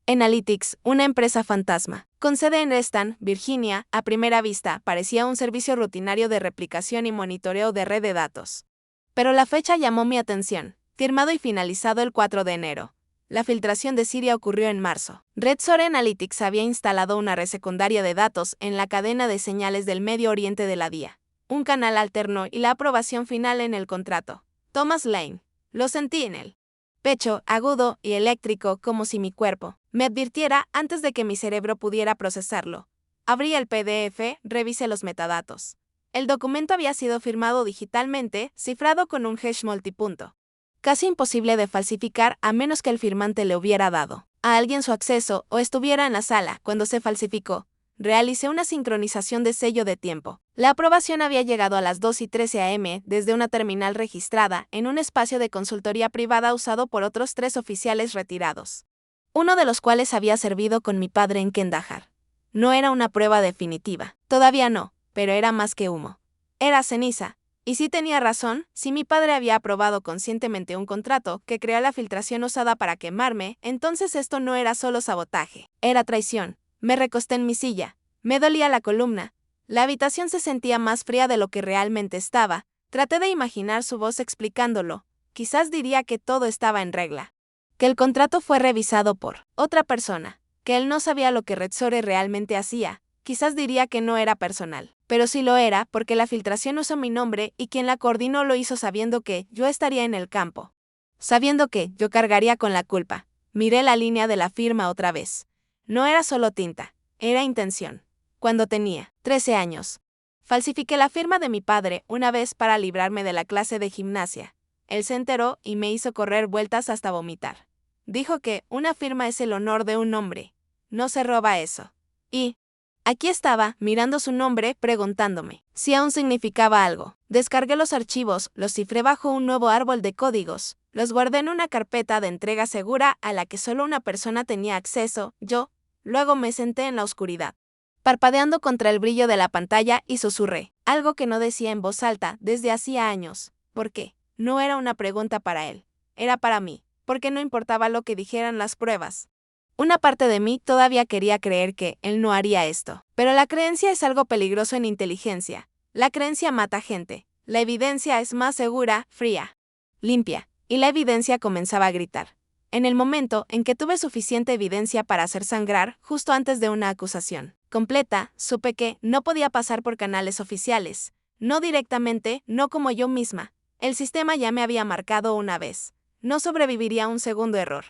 Analytics, una empresa fantasma, con sede en Reston, Virginia. A primera vista, parecía un servicio rutinario de replicación y monitoreo de red de datos. Pero la fecha llamó mi atención. Firmado y finalizado el 4 de enero. La filtración de Siria ocurrió en marzo. RedSource Analytics había instalado una red secundaria de datos en la cadena de señales del Medio Oriente de la DIA. Un canal alterno y la aprobación final en el contrato. Thomas Lane. Lo sentí en el pecho, agudo y eléctrico, como si mi cuerpo me advirtiera antes de que mi cerebro pudiera procesarlo. Abrí el PDF, revisé los metadatos. El documento había sido firmado digitalmente, cifrado con un hash multipunto. Casi imposible de falsificar a menos que el firmante le hubiera dado a alguien su acceso o estuviera en la sala cuando se falsificó. Realicé una sincronización de sello de tiempo. La aprobación había llegado a las 2:13 a.m. desde una terminal registrada en un espacio de consultoría privada usado por otros 3 oficiales retirados, uno de los cuales había servido con mi padre en Kandahar. No era una prueba definitiva, todavía no, pero era más que humo. Era ceniza. Y sí tenía razón, si mi padre había aprobado conscientemente un contrato que creó la filtración usada para quemarme, entonces esto no era solo sabotaje, era traición. Me recosté en mi silla. Me dolía la columna. La habitación se sentía más fría de lo que realmente estaba. Traté de imaginar su voz explicándolo. Quizás diría que todo estaba en regla. Que el contrato fue revisado por otra persona. Que él no sabía lo que RedSource realmente hacía. Quizás diría que no era personal. Pero sí lo era porque la filtración usó mi nombre y quien la coordinó lo hizo sabiendo que yo estaría en el campo. Sabiendo que yo cargaría con la culpa. Miré la línea de la firma otra vez. No era solo tinta, era intención. Cuando tenía 13 años, falsifiqué la firma de mi padre una vez para librarme de la clase de gimnasia. Él se enteró y me hizo correr vueltas hasta vomitar. Dijo que una firma es el honor de un hombre. No se roba eso. Y aquí estaba, mirando su nombre, preguntándome si aún significaba algo. Descargué los archivos, los cifré bajo un nuevo árbol de códigos, los guardé en una carpeta de entrega segura a la que solo una persona tenía acceso, yo. Luego me senté en la oscuridad, parpadeando contra el brillo de la pantalla y susurré, algo que no decía en voz alta desde hacía años. ¿Por qué? No era una pregunta para él, era para mí, porque no importaba lo que dijeran las pruebas. Una parte de mí todavía quería creer que él no haría esto. Pero la creencia es algo peligroso en inteligencia. La creencia mata gente. La evidencia es más segura, fría, limpia. Y la evidencia comenzaba a gritar. En el momento en que tuve suficiente evidencia para hacer sangrar, justo antes de una acusación completa, supe que no podía pasar por canales oficiales. No directamente, no como yo misma. El sistema ya me había marcado una vez. No sobreviviría a un segundo error.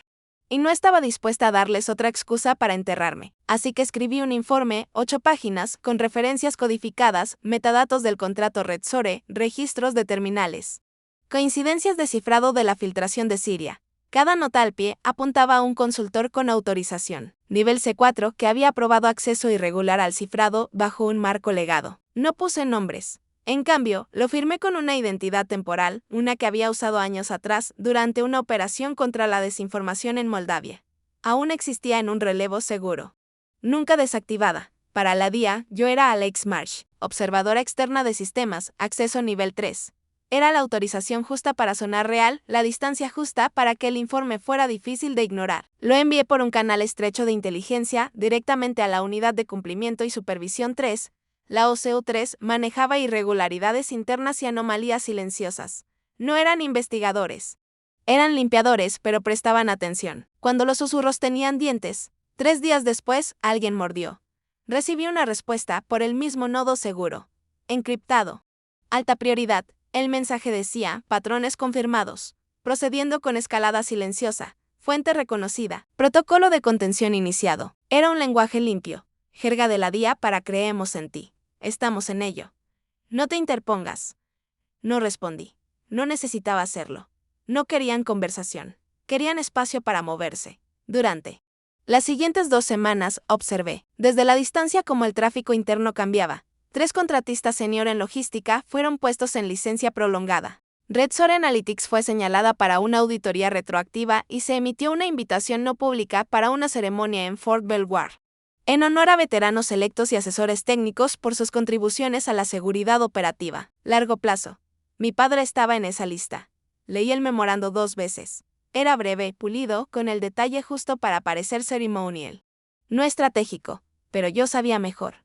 y no estaba dispuesta a darles otra excusa para enterrarme. Así que escribí un informe, 8 páginas, con referencias codificadas, metadatos del contrato RedShore, registros de terminales. Coincidencias de cifrado de la filtración de Siria. Cada nota al pie apuntaba a un consultor con autorización. Nivel C4 que había aprobado acceso irregular al cifrado bajo un marco legado. No puse nombres. En cambio, lo firmé con una identidad temporal, una que había usado años atrás durante una operación contra la desinformación en Moldavia. Aún existía en un relevo seguro. Nunca desactivada. Para la DIA, yo era Alex Marsh, observadora externa de sistemas, acceso nivel 3. Era la autorización justa para sonar real, la distancia justa para que el informe fuera difícil de ignorar. Lo envié por un canal estrecho de inteligencia, directamente a la Unidad de Cumplimiento y Supervisión 3. La OCU-3 manejaba irregularidades internas y anomalías silenciosas. No eran investigadores. Eran limpiadores, pero prestaban atención. Cuando los susurros tenían dientes, 3 días después, alguien mordió. Recibí una respuesta por el mismo nodo seguro. Encriptado. Alta prioridad. El mensaje decía, patrones confirmados, procediendo con escalada silenciosa, fuente reconocida, protocolo de contención iniciado. Era un lenguaje limpio, jerga de la DIA para creemos en ti. Estamos en ello. No te interpongas. No respondí. No necesitaba hacerlo. No querían conversación. Querían espacio para moverse. Durante las siguientes 2 semanas observé, desde la distancia como el tráfico interno cambiaba. 3 contratistas senior en logística fueron puestos en licencia prolongada. RedShore Analytics fue señalada para una auditoría retroactiva y se emitió una invitación no pública para una ceremonia en Fort Belvoir, en honor a veteranos electos y asesores técnicos por sus contribuciones a la seguridad operativa. Largo plazo. Mi padre estaba en esa lista. Leí el memorando 2 veces. Era breve, pulido, con el detalle justo para parecer ceremonial. No estratégico, pero yo sabía mejor.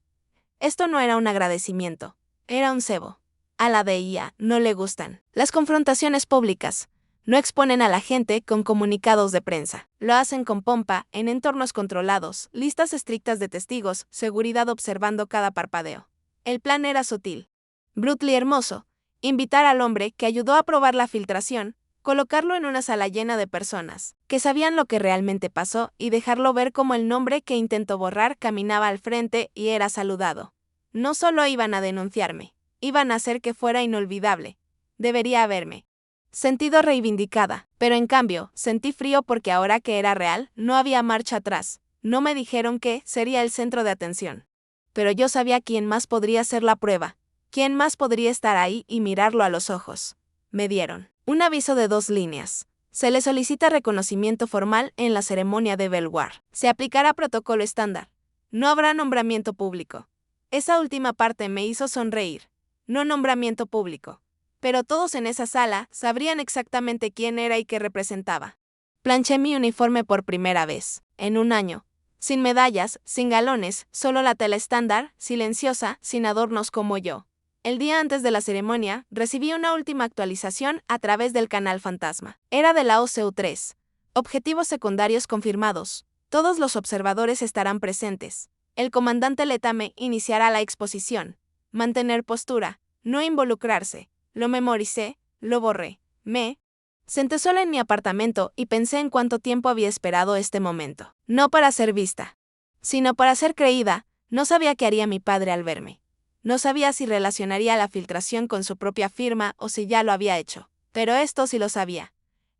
Esto no era un agradecimiento, era un cebo. A la DIA no le gustan las confrontaciones públicas. No exponen a la gente con comunicados de prensa. Lo hacen con pompa, en entornos controlados, listas estrictas de testigos, seguridad observando cada parpadeo. El plan era sutil. Brutally hermoso. Invitar al hombre que ayudó a probar la filtración, colocarlo en una sala llena de personas que sabían lo que realmente pasó y dejarlo ver cómo el nombre que intentó borrar caminaba al frente y era saludado. No solo iban a denunciarme, iban a hacer que fuera inolvidable. Debería haberme sentido reivindicada, pero en cambio, sentí frío porque ahora que era real, no había marcha atrás. No me dijeron que sería el centro de atención. Pero yo sabía quién más podría ser la prueba, quién más podría estar ahí y mirarlo a los ojos. Me dieron un aviso de 2 líneas. Se le solicita reconocimiento formal en la ceremonia de Belvoir. Se aplicará protocolo estándar. No habrá nombramiento público. Esa última parte me hizo sonreír. No nombramiento público. Pero todos en esa sala sabrían exactamente quién era y qué representaba. Planché mi uniforme por primera vez, en un año. Sin medallas, sin galones, solo la tela estándar, silenciosa, sin adornos como yo. El día antes de la ceremonia, recibí una última actualización a través del canal fantasma. Era de la OCU-3. Objetivos secundarios confirmados. Todos los observadores estarán presentes. El comandante Letame iniciará la exposición. Mantener postura. No involucrarse. Lo memoricé, lo borré. Me senté sola en mi apartamento y pensé en cuánto tiempo había esperado este momento. No para ser vista, sino para ser creída. No sabía qué haría mi padre al verme. No sabía si relacionaría la filtración con su propia firma o si ya lo había hecho. Pero esto sí lo sabía.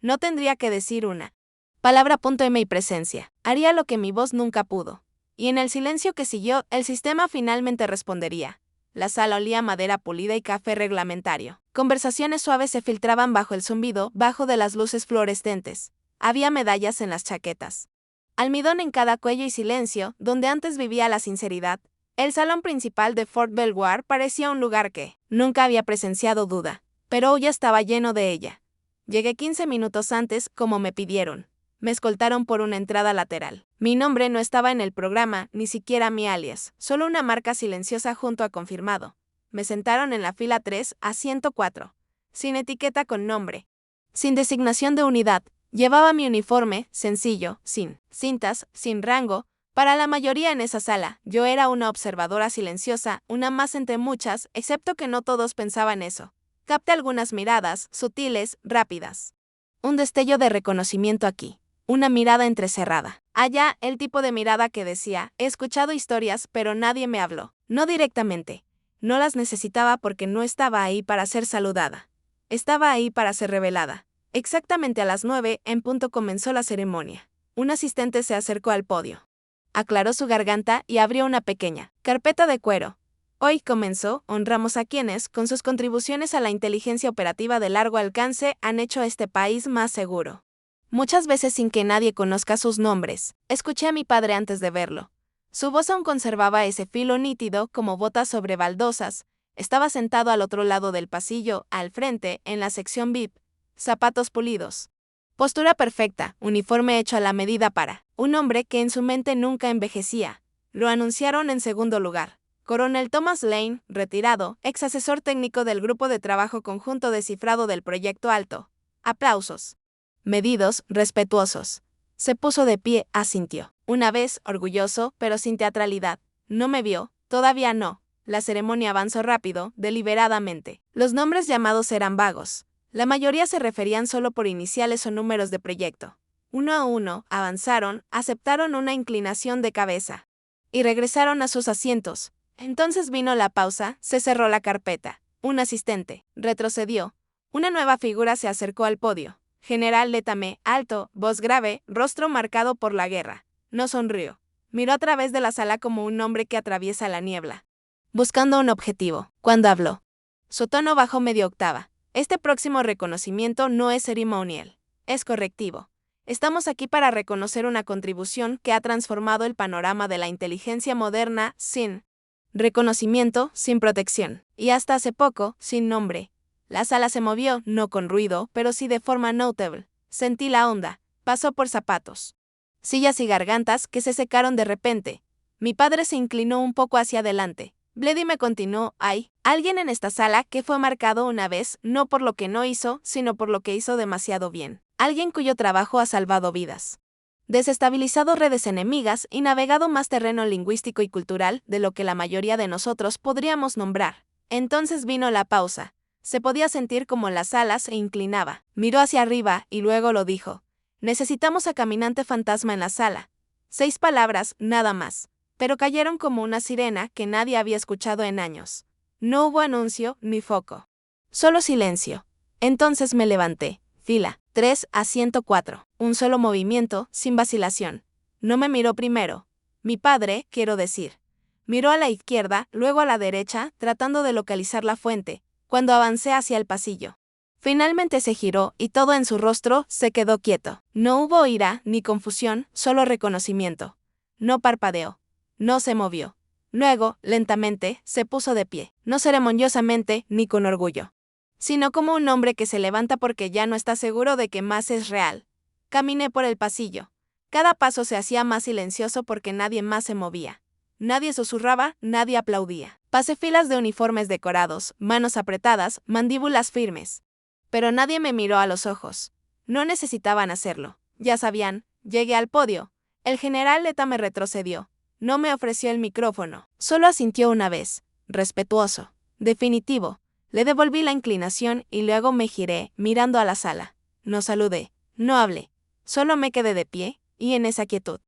No tendría que decir una palabra. M y presencia. Haría lo que mi voz nunca pudo. Y en el silencio que siguió, el sistema finalmente respondería. La sala olía a madera pulida y café reglamentario. Conversaciones suaves se filtraban bajo el zumbido, bajo de las luces fluorescentes. Había medallas en las chaquetas. Almidón en cada cuello y silencio, donde antes vivía la sinceridad. El salón principal de Fort Belvoir parecía un lugar que nunca había presenciado duda, pero hoy ya estaba lleno de ella. Llegué 15 minutos antes, como me pidieron. Me escoltaron por una entrada lateral. Mi nombre no estaba en el programa, ni siquiera mi alias, solo una marca silenciosa junto a confirmado. Me sentaron en la fila 3 a 104, sin etiqueta con nombre, sin designación de unidad. Llevaba mi uniforme, sencillo, sin cintas, sin rango. Para la mayoría en esa sala, yo era una observadora silenciosa, una más entre muchas, excepto que no todos pensaban eso. Capté algunas miradas, sutiles, rápidas. Un destello de reconocimiento aquí. Una mirada entrecerrada. Allá, el tipo de mirada que decía, he escuchado historias, pero nadie me habló. No directamente. No las necesitaba porque no estaba ahí para ser saludada. Estaba ahí para ser revelada. Exactamente a las 9 en punto comenzó la ceremonia. Un asistente se acercó al podio. Aclaró su garganta y abrió una pequeña carpeta de cuero. Hoy comenzó, honramos a quienes, con sus contribuciones a la inteligencia operativa de largo alcance, han hecho este país más seguro. Muchas veces sin que nadie conozca sus nombres, escuché a mi padre antes de verlo. Su voz aún conservaba ese filo nítido como botas sobre baldosas. Estaba sentado al otro lado del pasillo, al frente, en la sección VIP. Zapatos pulidos. Postura perfecta, uniforme hecho a la medida para un hombre que en su mente nunca envejecía. Lo anunciaron en segundo lugar. Coronel Thomas Lane, retirado, ex asesor técnico del grupo de trabajo conjunto de cifrado del Proyecto Alto. Aplausos. Medidos, respetuosos. Se puso de pie, asintió. Una vez, orgulloso, pero sin teatralidad. No me vio, todavía no. La ceremonia avanzó rápido, deliberadamente. Los nombres llamados eran vagos. La mayoría se referían solo por iniciales o números de proyecto. Uno a uno, avanzaron, aceptaron una inclinación de cabeza. Y regresaron a sus asientos. Entonces vino la pausa, se cerró la carpeta. Un asistente retrocedió. Una nueva figura se acercó al podio. General Letame, alto, voz grave, rostro marcado por la guerra. No sonrió. Miró a través de la sala como un hombre que atraviesa la niebla. Buscando un objetivo. Cuando habló. Su tono bajó media octava. Este próximo reconocimiento no es ceremonial. Es correctivo. Estamos aquí para reconocer una contribución que ha transformado el panorama de la inteligencia moderna sin reconocimiento, sin protección. Y hasta hace poco, sin nombre. La sala se movió, no con ruido, pero sí de forma notable. Sentí la onda. Pasó por zapatos, sillas y gargantas que se secaron de repente. Mi padre se inclinó un poco hacia adelante. Bledy me continuó, hay alguien en esta sala que fue marcado una vez, no por lo que no hizo, sino por lo que hizo demasiado bien. Alguien cuyo trabajo ha salvado vidas. Desestabilizado redes enemigas y navegado más terreno lingüístico y cultural de lo que la mayoría de nosotros podríamos nombrar. Entonces vino la pausa. Se podía sentir como la sala se inclinaba. Miró hacia arriba y luego lo dijo. Necesitamos a Caminante Fantasma en la sala. 6 palabras, nada más. Pero cayeron como una sirena que nadie había escuchado en años. No hubo anuncio ni foco. Solo silencio. Entonces me levanté. Fila 3 a 104. Un solo movimiento, sin vacilación. No me miró primero. Mi padre, quiero decir. Miró a la izquierda, luego a la derecha, tratando de localizar la fuente, cuando avancé hacia el pasillo. Finalmente se giró y todo en su rostro se quedó quieto. No hubo ira ni confusión, solo reconocimiento. No parpadeó. No se movió. Luego, lentamente, se puso de pie, no ceremoniosamente ni con orgullo, sino como un hombre que se levanta porque ya no está seguro de que más es real. Caminé por el pasillo. Cada paso se hacía más silencioso porque nadie más se movía. Nadie susurraba, nadie aplaudía. Pasé filas de uniformes decorados, manos apretadas, mandíbulas firmes. Pero nadie me miró a los ojos. No necesitaban hacerlo. Ya sabían, llegué al podio. El general Leta me retrocedió. No me ofreció el micrófono. Solo asintió una vez. Respetuoso. Definitivo. Le devolví la inclinación y luego me giré, mirando a la sala. No saludé. No hablé. Solo me quedé de pie, y en esa quietud.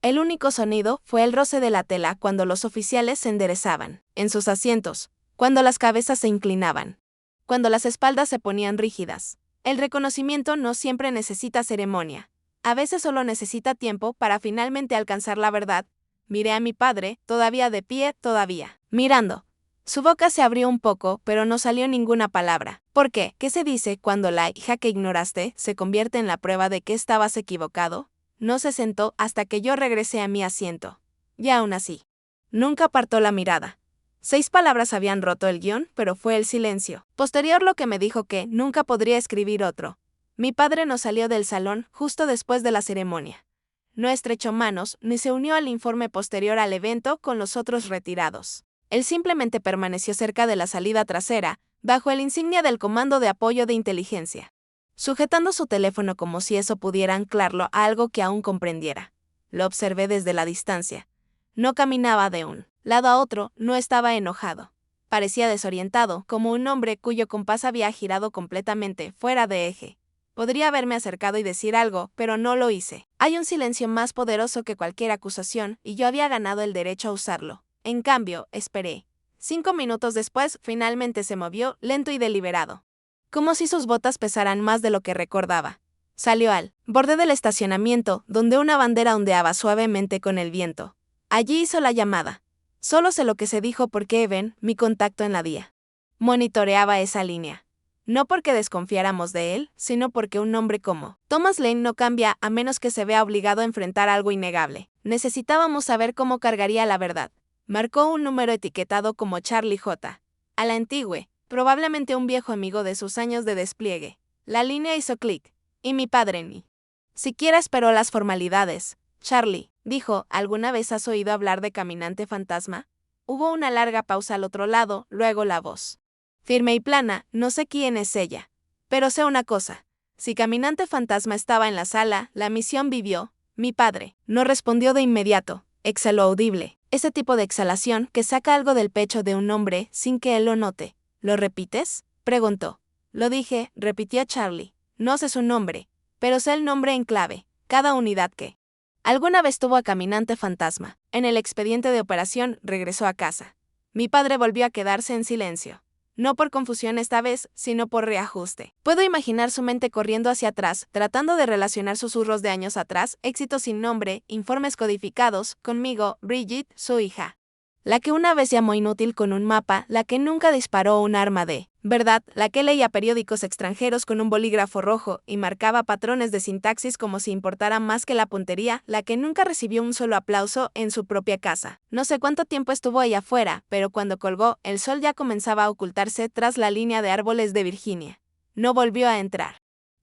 El único sonido fue el roce de la tela cuando los oficiales se enderezaban, en sus asientos, cuando las cabezas se inclinaban, cuando las espaldas se ponían rígidas. El reconocimiento no siempre necesita ceremonia. A veces solo necesita tiempo para finalmente alcanzar la verdad. Miré a mi padre, todavía de pie, todavía mirando. Su boca se abrió un poco, pero no salió ninguna palabra. ¿Por qué? ¿Qué se dice cuando la hija que ignoraste se convierte en la prueba de que estabas equivocado? No se sentó hasta que yo regresé a mi asiento. Y aún así, nunca apartó la mirada. 6 palabras habían roto el guión, pero fue el silencio. Posterior lo que me dijo que nunca podría escribir otro. Mi padre nos salió del salón justo después de la ceremonia. No estrechó manos, ni se unió al informe posterior al evento con los otros retirados. Él simplemente permaneció cerca de la salida trasera, bajo el insignia del Comando de Apoyo de Inteligencia, sujetando su teléfono como si eso pudiera anclarlo a algo que aún comprendiera. Lo observé desde la distancia. No caminaba de un lado a otro, no estaba enojado. Parecía desorientado, como un hombre cuyo compás había girado completamente fuera de eje. Podría haberme acercado y decir algo, pero no lo hice. Hay un silencio más poderoso que cualquier acusación, y yo había ganado el derecho a usarlo. En cambio, esperé. 5 minutos después, finalmente se movió, lento y deliberado. Como si sus botas pesaran más de lo que recordaba. Salió al borde del estacionamiento, donde una bandera ondeaba suavemente con el viento. Allí hizo la llamada. Solo sé lo que se dijo porque Evan, mi contacto en la DIA, monitoreaba esa línea. No porque desconfiáramos de él, sino porque un hombre como Thomas Lane no cambia a menos que se vea obligado a enfrentar algo innegable. Necesitábamos saber cómo cargaría la verdad. Marcó un número etiquetado como Charlie J. A la antigua, probablemente un viejo amigo de sus años de despliegue. La línea hizo clic, y mi padre ni siquiera esperó las formalidades. Charlie, dijo, ¿alguna vez has oído hablar de Caminante Fantasma? Hubo una larga pausa al otro lado, luego la voz. Firme y plana, no sé quién es ella. Pero sé una cosa. Si Caminante Fantasma estaba en la sala, la misión vivió. Mi padre no respondió de inmediato. Exhaló audible. Ese tipo de exhalación que saca algo del pecho de un hombre sin que él lo note. ¿Lo repites?, preguntó. Lo dije, repitió Charlie. No sé su nombre, pero sé el nombre en clave, cada unidad que alguna vez tuvo a Caminante Fantasma. En el expediente de operación, regresó a casa. Mi padre volvió a quedarse en silencio. No por confusión esta vez, sino por reajuste. Puedo imaginar su mente corriendo hacia atrás, tratando de relacionar susurros de años atrás, éxitos sin nombre, informes codificados, conmigo, Bridget, su hija. La que una vez llamó inútil con un mapa, la que nunca disparó un arma de verdad, la que leía periódicos extranjeros con un bolígrafo rojo y marcaba patrones de sintaxis como si importara más que la puntería, la que nunca recibió un solo aplauso en su propia casa. No sé cuánto tiempo estuvo allá afuera, pero cuando colgó, el sol ya comenzaba a ocultarse tras la línea de árboles de Virginia. No volvió a entrar.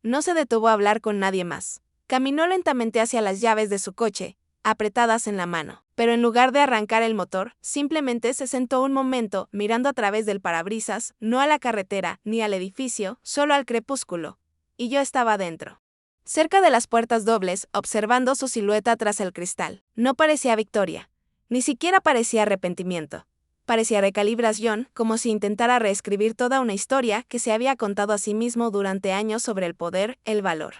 No se detuvo a hablar con nadie más. Caminó lentamente hacia las llaves de su coche, apretadas en la mano. Pero en lugar de arrancar el motor, simplemente se sentó un momento mirando a través del parabrisas, no a la carretera ni al edificio, solo al crepúsculo. Y yo estaba dentro. Cerca de las puertas dobles, observando su silueta tras el cristal. No parecía victoria. Ni siquiera parecía arrepentimiento. Parecía recalibración, como si intentara reescribir toda una historia que se había contado a sí mismo durante años sobre el poder, el valor,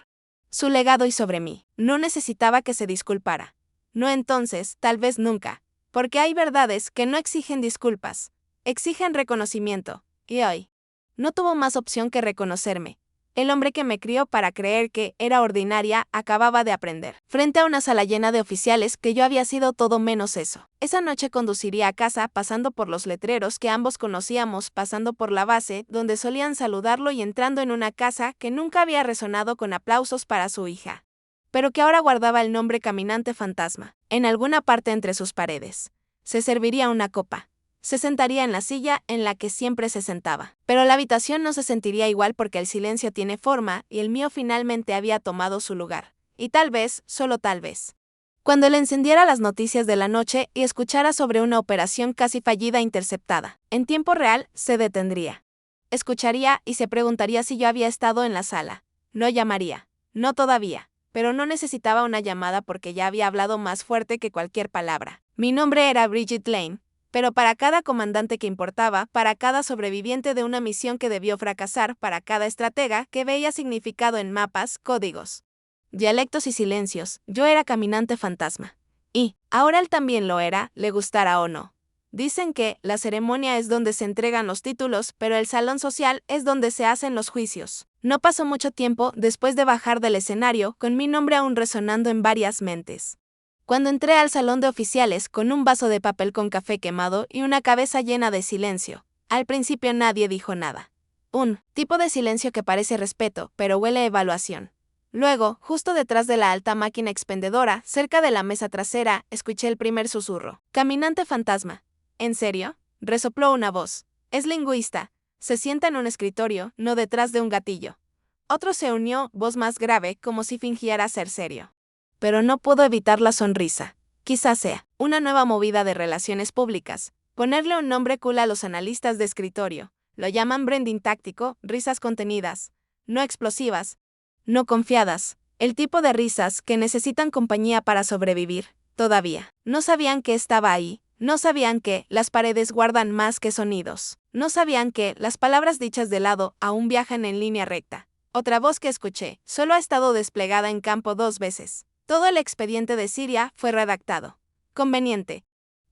su legado y sobre mí. No necesitaba que se disculpara. No entonces, tal vez nunca, porque hay verdades que no exigen disculpas, exigen reconocimiento, y hoy no tuvo más opción que reconocerme. El hombre que me crió para creer que era ordinaria acababa de aprender, frente a una sala llena de oficiales, que yo había sido todo menos eso. Esa noche conduciría a casa pasando por los letreros que ambos conocíamos, pasando por la base, donde solían saludarlo y entrando en una casa que nunca había resonado con aplausos para su hija, pero que ahora guardaba el nombre Caminante Fantasma, en alguna parte entre sus paredes. Se serviría una copa. Se sentaría en la silla en la que siempre se sentaba. Pero la habitación no se sentiría igual porque el silencio tiene forma y el mío finalmente había tomado su lugar. Y tal vez, solo tal vez, cuando le encendiera las noticias de la noche y escuchara sobre una operación casi fallida interceptada, en tiempo real, se detendría. Escucharía y se preguntaría si yo había estado en la sala. No llamaría. No todavía. Pero no necesitaba una llamada porque ya había hablado más fuerte que cualquier palabra. Mi nombre era Bridget Lane, pero para cada comandante que importaba, para cada sobreviviente de una misión que debió fracasar, para cada estratega que veía significado en mapas, códigos, dialectos y silencios, yo era Caminante Fantasma. Y, ahora él también lo era, le gustara o no. Dicen que la ceremonia es donde se entregan los títulos, pero el salón social es donde se hacen los juicios. No pasó mucho tiempo después de bajar del escenario, con mi nombre aún resonando en varias mentes. Cuando entré al salón de oficiales con un vaso de papel con café quemado y una cabeza llena de silencio, al principio nadie dijo nada. Un tipo de silencio que parece respeto, pero huele a evaluación. Luego, justo detrás de la alta máquina expendedora, cerca de la mesa trasera, escuché el primer susurro. Caminante Fantasma. ¿En serio?, resopló una voz. Es lingüista. Se sienta en un escritorio, no detrás de un gatillo. Otro se unió, voz más grave, como si fingiera ser serio. Pero no pudo evitar la sonrisa. Quizás sea una nueva movida de relaciones públicas. Ponerle un nombre cool a los analistas de escritorio. Lo llaman branding táctico, risas contenidas, no explosivas, no confiadas. El tipo de risas que necesitan compañía para sobrevivir. Todavía no sabían que estaba ahí. No sabían que las paredes guardan más que sonidos. No sabían que las palabras dichas de lado aún viajan en línea recta. Otra voz que escuché, solo ha estado desplegada en campo 2 veces. Todo el expediente de Siria fue redactado. Conveniente.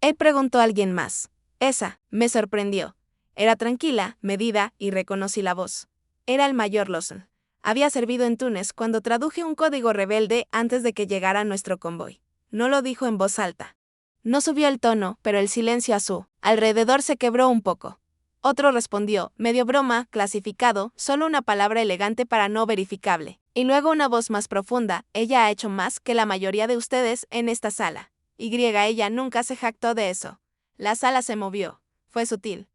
Él preguntó a alguien más. Esa, me sorprendió. Era tranquila, medida, y reconocí la voz. Era el mayor Lawson. Había servido en Túnez cuando traduje un código rebelde antes de que llegara nuestro convoy. No lo dijo en voz alta. No subió el tono, pero el silencio a su alrededor se quebró un poco. Otro respondió, medio broma, clasificado, solo una palabra elegante para no verificable. Y luego una voz más profunda, ella ha hecho más que la mayoría de ustedes en esta sala. Ella nunca se jactó de eso. La sala se movió. Fue sutil.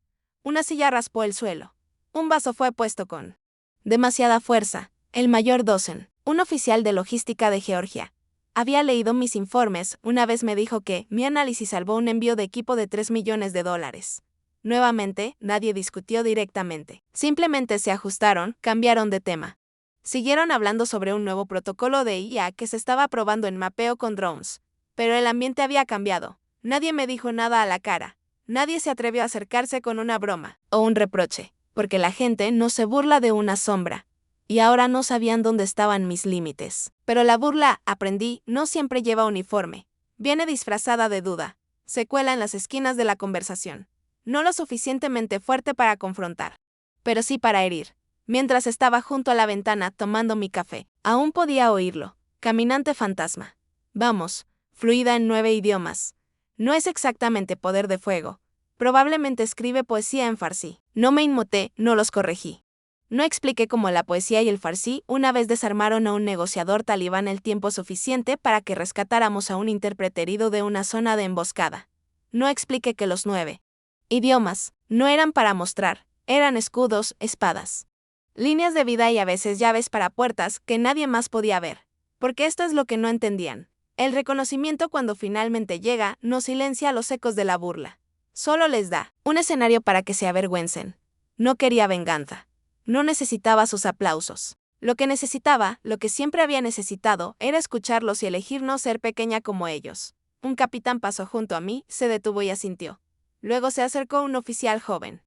Una silla raspó el suelo. Un vaso fue puesto con demasiada fuerza. El mayor Dawson, un oficial de logística de Georgia. Había leído mis informes, una vez me dijo que mi análisis salvó un envío de equipo de $3 millones. Nuevamente, nadie discutió directamente. Simplemente se ajustaron, cambiaron de tema. Siguieron hablando sobre un nuevo protocolo de IA que se estaba probando en mapeo con drones. Pero el ambiente había cambiado. Nadie me dijo nada a la cara. Nadie se atrevió a acercarse con una broma o un reproche, porque la gente no se burla de una sombra. Y ahora no sabían dónde estaban mis límites. Pero la burla, aprendí, no siempre lleva uniforme. Viene disfrazada de duda. Se cuela en las esquinas de la conversación. No lo suficientemente fuerte para confrontar, pero sí para herir. Mientras estaba junto a la ventana tomando mi café, aún podía oírlo. Caminante fantasma. Vamos, fluida en 9 idiomas. No es exactamente poder de fuego. Probablemente escribe poesía en farsi. No me inmuté, no los corregí. No expliqué cómo la poesía y el farsi una vez desarmaron a un negociador talibán el tiempo suficiente para que rescatáramos a un intérprete herido de una zona de emboscada. No expliqué que los 9 idiomas no eran para mostrar, eran escudos, espadas, líneas de vida y a veces llaves para puertas que nadie más podía ver. Porque esto es lo que no entendían. El reconocimiento cuando finalmente llega no silencia los ecos de la burla. Solo les da un escenario para que se avergüencen. No quería venganza. No necesitaba sus aplausos. Lo que necesitaba, lo que siempre había necesitado, era escucharlos y elegir no ser pequeña como ellos. Un capitán pasó junto a mí, se detuvo y asintió. Luego se acercó un oficial joven.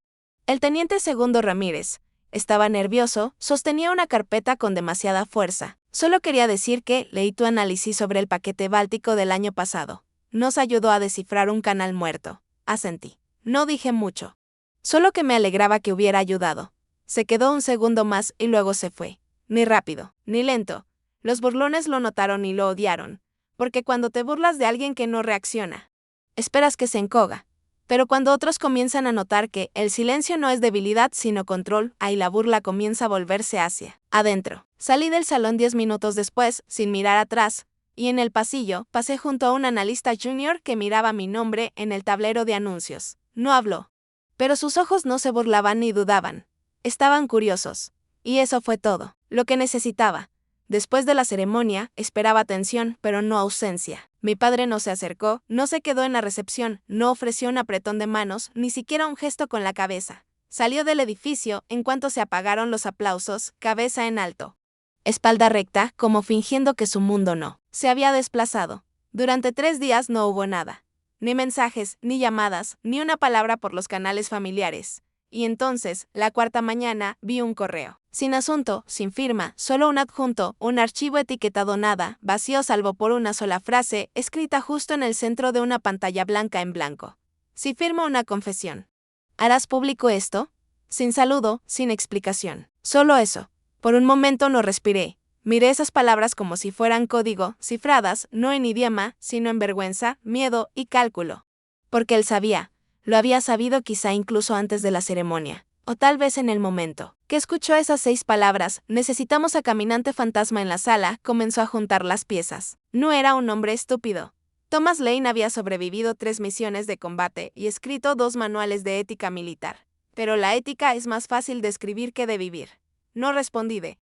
El teniente segundo Ramírez. Estaba nervioso, sostenía una carpeta con demasiada fuerza. Solo quería decir que leí tu análisis sobre el paquete báltico del año pasado. Nos ayudó a descifrar un canal muerto. Asentí. No dije mucho. Solo que me alegraba que hubiera ayudado. Se quedó un segundo más y luego se fue. Ni rápido, ni lento. Los burlones lo notaron y lo odiaron. Porque cuando te burlas de alguien que no reacciona, esperas que se encoga. Pero cuando otros comienzan a notar que el silencio no es debilidad sino control, ahí la burla comienza a volverse hacia adentro. Salí del salón 10 minutos después, sin mirar atrás, y en el pasillo pasé junto a un analista junior que miraba mi nombre en el tablero de anuncios. No habló. Pero sus ojos no se burlaban ni dudaban. Estaban curiosos. Y eso fue todo. Lo que necesitaba. Después de la ceremonia, esperaba atención, pero no ausencia. Mi padre no se acercó, no se quedó en la recepción, no ofreció un apretón de manos, ni siquiera un gesto con la cabeza. Salió del edificio en cuanto se apagaron los aplausos, cabeza en alto. Espalda recta, como fingiendo que su mundo no se había desplazado. Durante 3 días no hubo nada. Ni mensajes, ni llamadas, ni una palabra por los canales familiares. Y entonces, la 4ª mañana, vi un correo. Sin asunto, sin firma, solo un adjunto, un archivo etiquetado nada, vacío salvo por una sola frase, escrita justo en el centro de una pantalla blanca en blanco. Si firmo una confesión. ¿Harás público esto? Sin saludo, sin explicación. Solo eso. Por un momento no respiré. Miré esas palabras como si fueran código, cifradas, no en idioma, sino en vergüenza, miedo y cálculo. Porque él sabía. Lo había sabido quizá incluso antes de la ceremonia. O tal vez en el momento que escuchó esas 6 palabras, necesitamos a Caminante Fantasma en la sala, comenzó a juntar las piezas. No era un hombre estúpido. Thomas Lane había sobrevivido 3 misiones de combate y escrito 2 manuales de ética militar. Pero la ética es más fácil de escribir que de vivir. No respondí de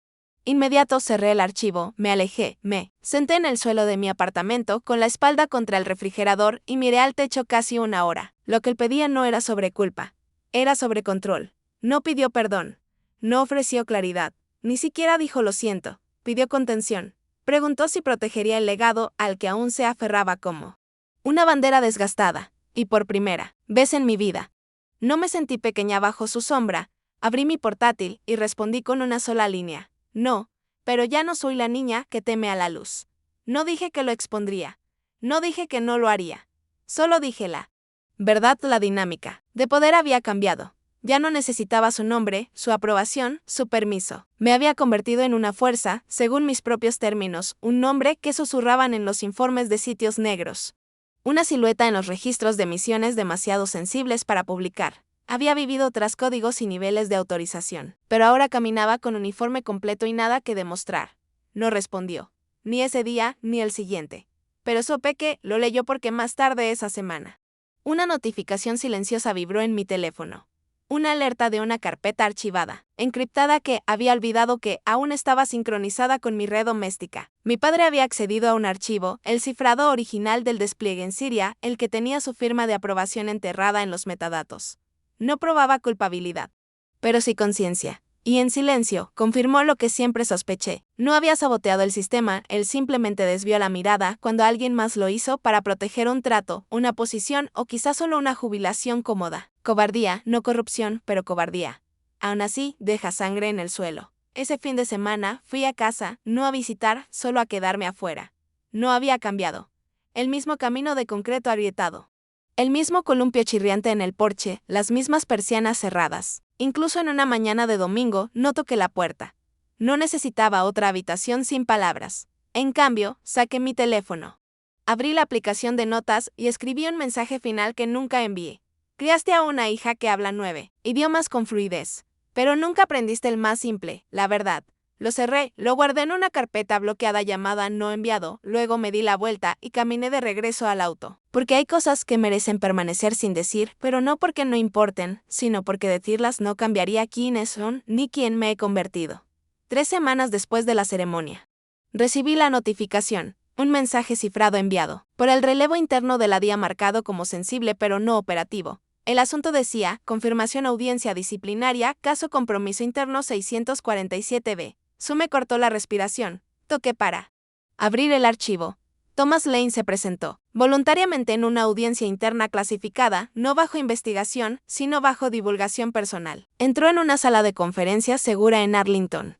inmediato, cerré el archivo, me alejé, me senté en el suelo de mi apartamento con la espalda contra el refrigerador y miré al techo casi 1 hora. Lo que él pedía no era sobre culpa, era sobre control. No pidió perdón, no ofreció claridad, ni siquiera dijo lo siento, pidió contención. Preguntó si protegería el legado al que aún se aferraba como una bandera desgastada, y por primera vez en mi vida. No me sentí pequeña bajo su sombra, abrí mi portátil y respondí con una sola línea. No, pero ya no soy la niña que teme a la luz. No dije que lo expondría. No dije que no lo haría. Solo dije la verdad, la dinámica de poder había cambiado. Ya no necesitaba su nombre, su aprobación, su permiso. Me había convertido en una fuerza, según mis propios términos, un nombre que susurraban en los informes de sitios negros. Una silueta en los registros de emisiones demasiado sensibles para publicar. Había vivido tras códigos y niveles de autorización, pero ahora caminaba con uniforme completo y nada que demostrar. No respondió, ni ese día ni el siguiente. Pero supe que lo leyó porque más tarde esa semana. Una notificación silenciosa vibró en mi teléfono. Una alerta de una carpeta archivada, encriptada que había olvidado que aún estaba sincronizada con mi red doméstica. Mi padre había accedido a un archivo, el cifrado original del despliegue en Siria, el que tenía su firma de aprobación enterrada en los metadatos. No probaba culpabilidad, pero sí conciencia. Y en silencio, confirmó lo que siempre sospeché. No había saboteado el sistema, él simplemente desvió la mirada cuando alguien más lo hizo para proteger un trato, una posición o quizás solo una jubilación cómoda. Cobardía, no corrupción, pero cobardía. Aún así, deja sangre en el suelo. Ese fin de semana fui a casa, no a visitar, solo a quedarme afuera. No había cambiado. El mismo camino de concreto agrietado. El mismo columpio chirriante en el porche, las mismas persianas cerradas. Incluso en una mañana de domingo, no toqué la puerta. No necesitaba otra habitación sin palabras. En cambio, saqué mi teléfono. Abrí la aplicación de notas y escribí un mensaje final que nunca envié. Criaste a una hija que habla 9 idiomas con fluidez, pero nunca aprendiste el más simple, la verdad. Lo cerré, lo guardé en una carpeta bloqueada llamada no enviado, luego me di la vuelta y caminé de regreso al auto. Porque hay cosas que merecen permanecer sin decir, pero no porque no importen, sino porque decirlas no cambiaría quiénes son ni quién me he convertido. 3 semanas después de la ceremonia. Recibí la notificación, un mensaje cifrado enviado, por el relevo interno de la DIA marcado como sensible pero no operativo. El asunto decía, confirmación audiencia disciplinaria, caso compromiso interno 647B. Me cortó la respiración. Toqué para abrir el archivo. Thomas Lane se presentó, voluntariamente en una audiencia interna clasificada, no bajo investigación, sino bajo divulgación personal. Entró en una sala de conferencias segura en Arlington.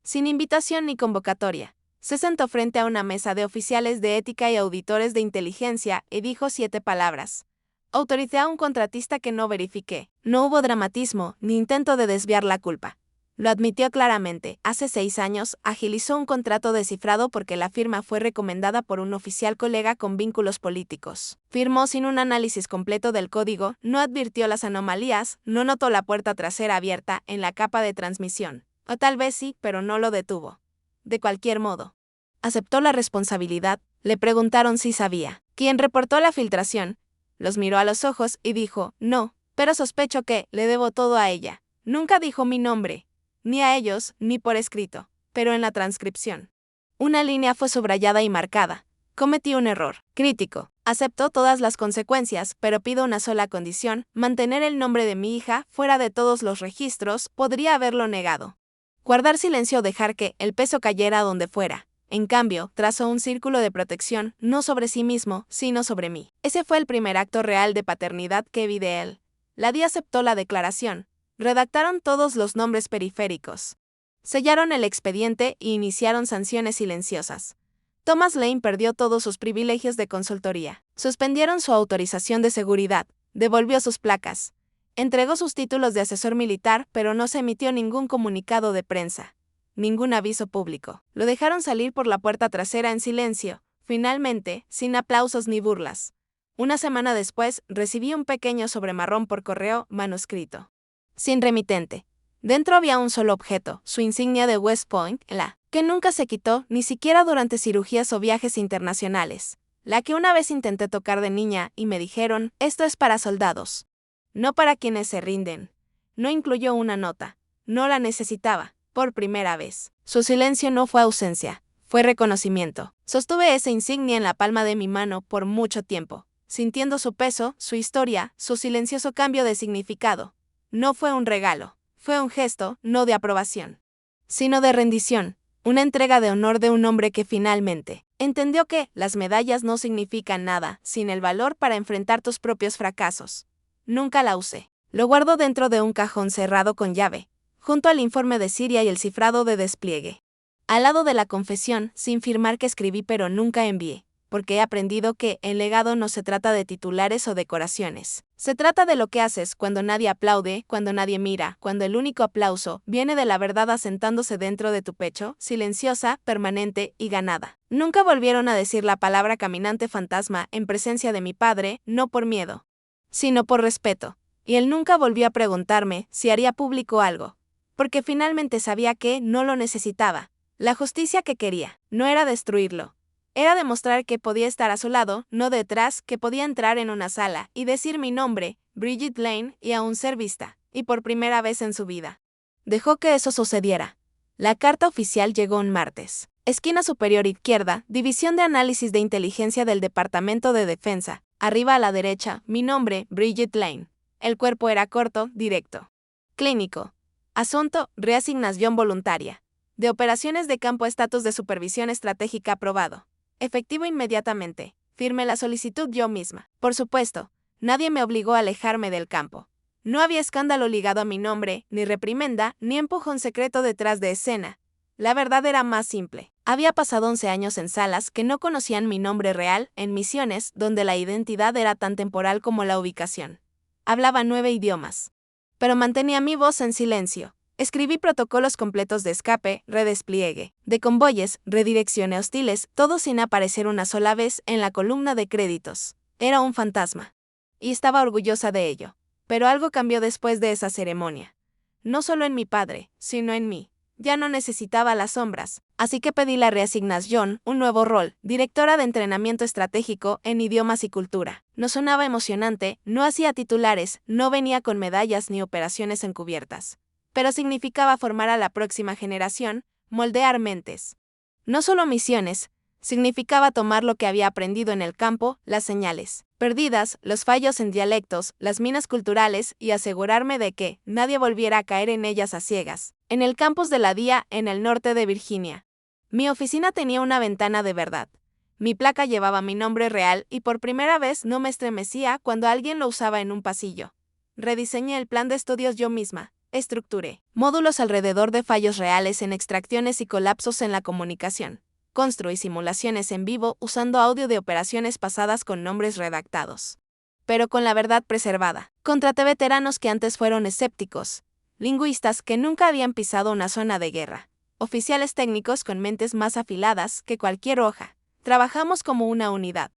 Sin invitación ni convocatoria. Se sentó frente a una mesa de oficiales de ética y auditores de inteligencia y dijo 7 palabras. Autoricé a un contratista que no verifiqué. No hubo dramatismo, ni intento de desviar la culpa. Lo admitió claramente. Hace 6 años, agilizó un contrato descifrado porque la firma fue recomendada por un oficial colega con vínculos políticos. Firmó sin un análisis completo del código, no advirtió las anomalías, no notó la puerta trasera abierta en la capa de transmisión. O tal vez sí, pero no lo detuvo. De cualquier modo. Aceptó la responsabilidad, le preguntaron si sabía. ¿Quién reportó la filtración? Los miró a los ojos y dijo, no, pero sospecho que le debo todo a ella. Nunca dijo mi nombre. Ni a ellos, ni por escrito, pero en la transcripción. Una línea fue subrayada y marcada. Cometí un error. Crítico. Aceptó todas las consecuencias, pero pido una sola condición, mantener el nombre de mi hija fuera de todos los registros, podría haberlo negado. Guardar silencio o dejar que el peso cayera donde fuera. En cambio, trazó un círculo de protección, no sobre sí mismo, sino sobre mí. Ese fue el primer acto real de paternidad que vi de él. La DIA aceptó la declaración. Redactaron todos los nombres periféricos. Sellaron el expediente y iniciaron sanciones silenciosas. Thomas Lane perdió todos sus privilegios de consultoría. Suspendieron su autorización de seguridad. Devolvió sus placas. Entregó sus títulos de asesor militar, pero no se emitió ningún comunicado de prensa. Ningún aviso público. Lo dejaron salir por la puerta trasera en silencio, finalmente, sin aplausos ni burlas. Una semana después, recibí un pequeño sobremarrón por correo manuscrito. Sin remitente. Dentro había un solo objeto, su insignia de West Point, la que nunca se quitó, ni siquiera durante cirugías o viajes internacionales. La que una vez intenté tocar de niña y me dijeron, esto es para soldados. No para quienes se rinden. No incluyó una nota. No la necesitaba, por primera vez. Su silencio no fue ausencia, fue reconocimiento. Sostuve esa insignia en la palma de mi mano por mucho tiempo, sintiendo su peso, su historia, su silencioso cambio de significado. No fue un regalo, fue un gesto, no de aprobación, sino de rendición, una entrega de honor de un hombre que finalmente entendió que las medallas no significan nada sin el valor para enfrentar tus propios fracasos. Nunca la usé. Lo guardo dentro de un cajón cerrado con llave. junto al informe de Siria y el cifrado de despliegue. Al lado de la confesión, sin firmar que escribí pero nunca envié, porque he aprendido que el legado no se trata de titulares o decoraciones. Se trata de lo que haces cuando nadie aplaude, cuando nadie mira, cuando el único aplauso viene de la verdad asentándose dentro de tu pecho, silenciosa, permanente y ganada. Nunca volvieron a decir la palabra caminante fantasma en presencia de mi padre, no por miedo, sino por respeto. Y él nunca volvió a preguntarme si haría público algo, porque finalmente sabía que no lo necesitaba. La justicia que quería no era destruirlo. Era demostrar que podía estar a su lado, no detrás, que podía entrar en una sala y decir mi nombre, Bridget Lane, y aún ser vista, y por primera vez en su vida. Dejó que eso sucediera. La carta oficial llegó un martes. Esquina superior izquierda, División de Análisis de Inteligencia del Departamento de Defensa. Arriba a la derecha, mi nombre, Bridget Lane. El cuerpo era corto, directo. Clínico. Asunto, reasignación voluntaria. De operaciones de campo, estatus de supervisión estratégica aprobado. Efectivo inmediatamente. Firmé la solicitud yo misma. Por supuesto, nadie me obligó a alejarme del campo. No había escándalo ligado a mi nombre, ni reprimenda, ni empujón secreto detrás de escena. La verdad era más simple. Había pasado 11 años en salas que no conocían mi nombre real, en misiones donde la identidad era tan temporal como la ubicación. Hablaba 9 idiomas. Pero mantenía mi voz en silencio. Escribí protocolos completos de escape, redespliegue, de convoyes, redirecciones hostiles, todo sin aparecer una sola vez en la columna de créditos. Era un fantasma. Y estaba orgullosa de ello. Pero algo cambió después de esa ceremonia. No solo en mi padre, sino en mí. Ya no necesitaba las sombras, así que pedí la reasignación, un nuevo rol, directora de entrenamiento estratégico en idiomas y cultura. No sonaba emocionante, no hacía titulares, no venía con medallas ni operaciones encubiertas. Pero significaba formar a la próxima generación, moldear mentes. No solo misiones, significaba tomar lo que había aprendido en el campo, las señales perdidas, los fallos en dialectos, las minas culturales y asegurarme de que nadie volviera a caer en ellas a ciegas. En el campus de la DIA, en el norte de Virginia. Mi oficina tenía una ventana de verdad. Mi placa llevaba mi nombre real y por primera vez no me estremecía cuando alguien lo usaba en un pasillo. Rediseñé el plan de estudios yo misma. Estructuré módulos alrededor de fallos reales en extracciones y colapsos en la comunicación. Construí simulaciones en vivo usando audio de operaciones pasadas con nombres redactados, pero con la verdad preservada. Contraté veteranos que antes fueron escépticos, lingüistas que nunca habían pisado una zona de guerra, oficiales técnicos con mentes más afiladas que cualquier hoja. Trabajamos como una unidad.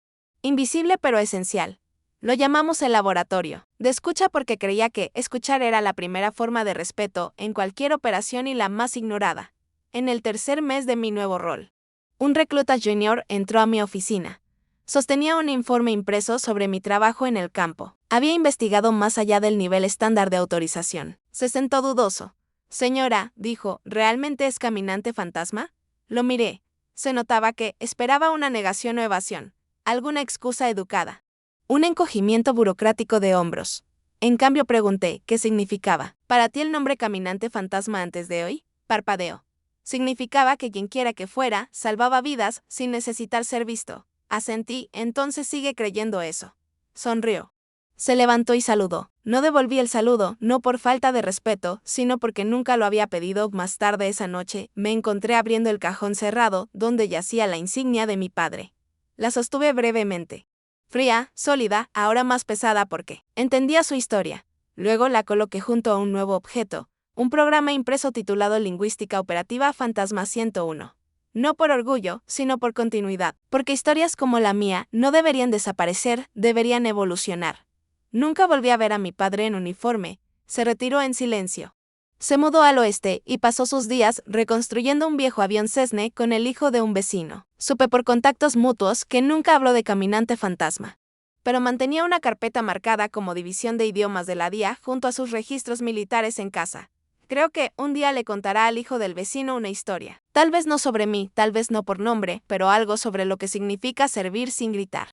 Invisible pero esencial. Lo llamamos el laboratorio de escucha porque creía que escuchar era la primera forma de respeto en cualquier operación y la más ignorada. En el tercer mes de mi nuevo rol, un recluta junior entró a mi oficina. Sostenía un informe impreso sobre mi trabajo en el campo. Había investigado más allá del nivel estándar de autorización. Se sentó dudoso. Señora, dijo, ¿realmente es caminante fantasma? Lo miré. Se notaba que esperaba una negación o evasión, alguna excusa educada. Un encogimiento burocrático de hombros. En cambio pregunté, ¿qué significaba? ¿Para ti el nombre caminante fantasma antes de hoy? Parpadeó. Significaba que quienquiera que fuera, salvaba vidas sin necesitar ser visto. Asentí, entonces sigue creyendo eso. Sonrió. Se levantó y saludó. No devolví el saludo, no por falta de respeto, sino porque nunca lo había pedido. Más tarde esa noche, me encontré abriendo el cajón cerrado, donde yacía la insignia de mi padre. La sostuve brevemente. Fría, sólida, ahora más pesada porque entendía su historia. Luego la coloqué junto a un nuevo objeto, un programa impreso titulado Lingüística Operativa Fantasma 101. No por orgullo, sino por continuidad, porque historias como la mía no deberían desaparecer, deberían evolucionar. Nunca volví a ver a mi padre en uniforme, se retiró en silencio. Se mudó al oeste y pasó sus días reconstruyendo un viejo avión Cessna con el hijo de un vecino. Supe por contactos mutuos que nunca habló de caminante fantasma, pero mantenía una carpeta marcada como división de idiomas de la DIA junto a sus registros militares en casa. Creo que un día le contará al hijo del vecino una historia. Tal vez no sobre mí, tal vez no por nombre, pero algo sobre lo que significa servir sin gritar.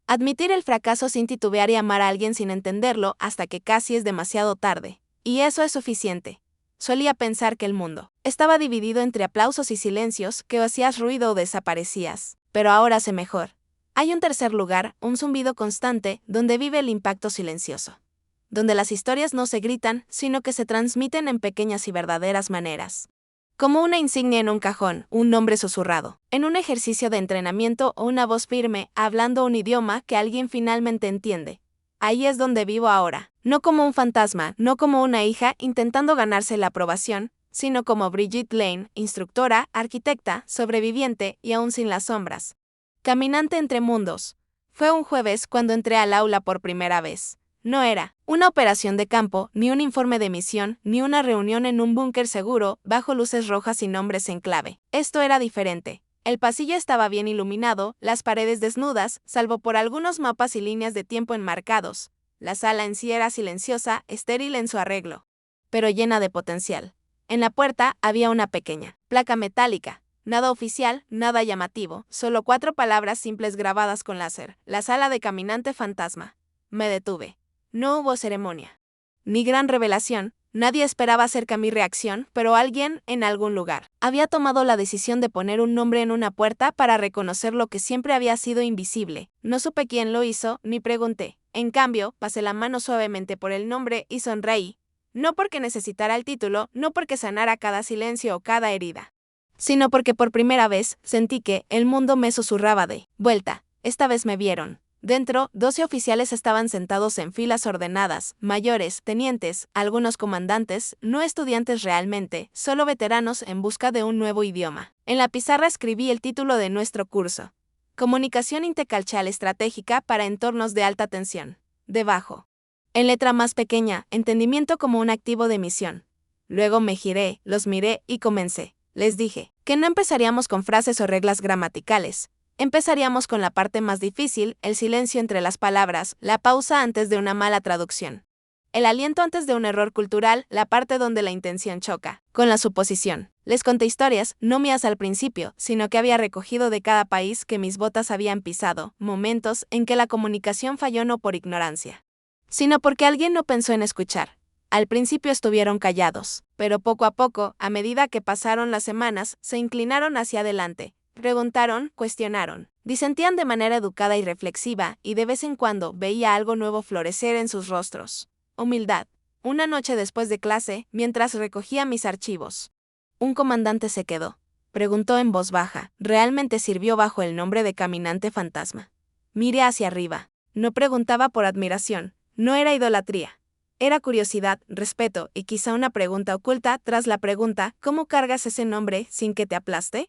Admitir el fracaso sin titubear y amar a alguien sin entenderlo hasta que casi es demasiado tarde. Y eso es suficiente. Solía pensar que el mundo estaba dividido entre aplausos y silencios, que o hacías ruido o desaparecías. Pero ahora sé mejor. Hay un tercer lugar, un zumbido constante, donde vive el impacto silencioso. donde las historias no se gritan, sino que se transmiten en pequeñas y verdaderas maneras. Como una insignia en un cajón, un nombre susurrado, en un ejercicio de entrenamiento o una voz firme, hablando un idioma que alguien finalmente entiende. Ahí es donde vivo ahora, no como un fantasma, no como una hija intentando ganarse la aprobación, sino como Brigitte Lane, instructora, arquitecta, sobreviviente y aún sin las sombras. Caminante entre mundos. Fue un jueves cuando entré al aula por primera vez. No era una operación de campo, ni un informe de misión, ni una reunión en un búnker seguro, bajo luces rojas y nombres en clave. Esto era diferente. El pasillo estaba bien iluminado, las paredes desnudas, salvo por algunos mapas y líneas de tiempo enmarcados. La sala en sí era silenciosa, estéril en su arreglo, pero llena de potencial. En la puerta había una pequeña placa metálica. Nada oficial, nada llamativo, solo 4 palabras simples grabadas con láser. La sala de caminante fantasma. Me detuve. No hubo ceremonia, ni gran revelación, nadie esperaba acerca mi reacción, pero alguien, en algún lugar, había tomado la decisión de poner un nombre en una puerta para reconocer lo que siempre había sido invisible. No supe quién lo hizo, ni pregunté. En cambio, pasé la mano suavemente por el nombre y sonreí. No porque necesitara el título, no porque sanara cada silencio o cada herida, sino porque por primera vez sentí que el mundo me susurraba de vuelta. Esta vez me vieron. Dentro, 12 oficiales estaban sentados en filas ordenadas, mayores, tenientes, algunos comandantes, no estudiantes realmente, solo veteranos en busca de un nuevo idioma. En la pizarra escribí el título de nuestro curso: Comunicación Intercultural Estratégica para Entornos de Alta Tensión. Debajo, en letra más pequeña, entendimiento como un activo de misión. Luego me giré, los miré y comencé. Les dije que no empezaríamos con frases o reglas gramaticales. Empezaríamos con la parte más difícil, el silencio entre las palabras, la pausa antes de una mala traducción, el aliento antes de un error cultural, la parte donde la intención choca con la suposición. Les conté historias, no mías al principio, sino que había recogido de cada país que mis botas habían pisado, momentos en que la comunicación falló no por ignorancia, sino porque alguien no pensó en escuchar. Al principio estuvieron callados, pero poco a poco, a medida que pasaron las semanas, se inclinaron hacia adelante. Preguntaron, cuestionaron, disentían de manera educada y reflexiva, y de vez en cuando veía algo nuevo florecer en sus rostros. Humildad. Una noche después de clase, mientras recogía mis archivos, un comandante se quedó. Preguntó en voz baja, ¿realmente sirvió bajo el nombre de caminante fantasma? Miré hacia arriba. No preguntaba por admiración, no era idolatría. Era curiosidad, respeto y quizá una pregunta oculta tras la pregunta, ¿cómo cargas ese nombre sin que te aplaste?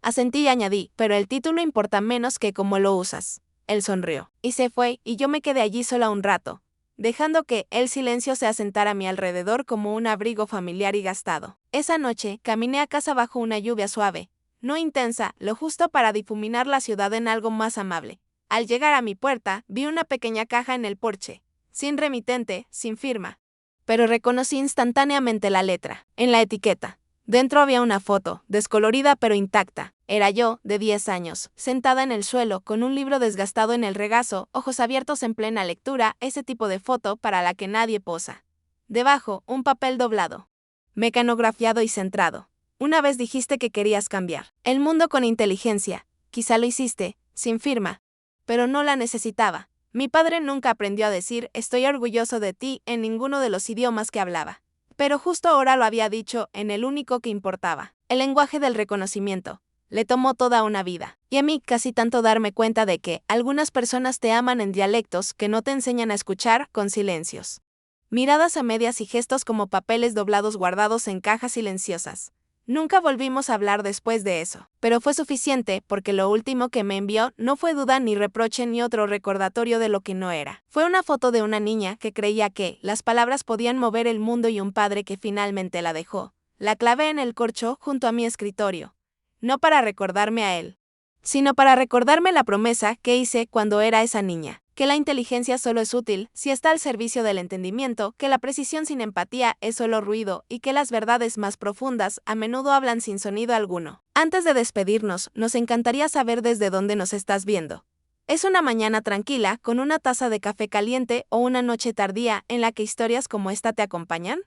Asentí y añadí, pero el título importa menos que cómo lo usas. Él sonrió, y se fue, y yo me quedé allí sola un rato, dejando que el silencio se asentara a mi alrededor como un abrigo familiar y gastado. Esa noche, caminé a casa bajo una lluvia suave, no intensa, lo justo para difuminar la ciudad en algo más amable. Al llegar a mi puerta, vi una pequeña caja en el porche, sin remitente, sin firma. Pero reconocí instantáneamente la letra, en la etiqueta. Dentro había una foto, descolorida pero intacta. Era yo, de 10 años, sentada en el suelo, con un libro desgastado en el regazo, ojos abiertos en plena lectura, ese tipo de foto para la que nadie posa. Debajo, un papel doblado, mecanografiado y centrado. Una vez dijiste que querías cambiar el mundo con inteligencia. Quizá lo hiciste, sin firma, pero no la necesitaba. Mi padre nunca aprendió a decir «estoy orgulloso de ti» en ninguno de los idiomas que hablaba. Pero justo ahora lo había dicho en el único que importaba, el lenguaje del reconocimiento. Le tomó toda una vida, y a mí casi tanto darme cuenta de que algunas personas te aman en dialectos que no te enseñan a escuchar, con silencios. Miradas a medias y gestos como papeles doblados guardados en cajas silenciosas. Nunca volvimos a hablar después de eso, pero fue suficiente porque lo último que me envió no fue duda ni reproche ni otro recordatorio de lo que no era. Fue una foto de una niña que creía que las palabras podían mover el mundo y un padre que finalmente la dejó. La clavé en el corcho junto a mi escritorio, no para recordarme a él, sino para recordarme la promesa que hice cuando era esa niña. Que la inteligencia solo es útil si está al servicio del entendimiento, que la precisión sin empatía es solo ruido y que las verdades más profundas a menudo hablan sin sonido alguno. Antes de despedirnos, nos encantaría saber desde dónde nos estás viendo. ¿Es una mañana tranquila con una taza de café caliente o una noche tardía en la que historias como esta te acompañan?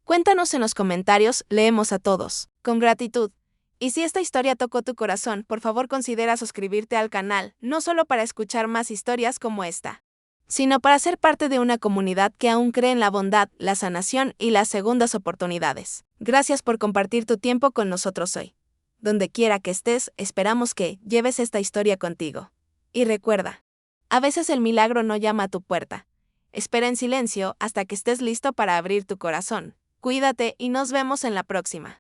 Cuéntanos en los comentarios, leemos a todos. Con gratitud. Y si esta historia tocó tu corazón, por favor considera suscribirte al canal, no solo para escuchar más historias como esta, sino para ser parte de una comunidad que aún cree en la bondad, la sanación y las segundas oportunidades. Gracias por compartir tu tiempo con nosotros hoy. Donde quiera que estés, esperamos que lleves esta historia contigo. Y recuerda, a veces el milagro no llama a tu puerta. Espera en silencio hasta que estés listo para abrir tu corazón. Cuídate y nos vemos en la próxima.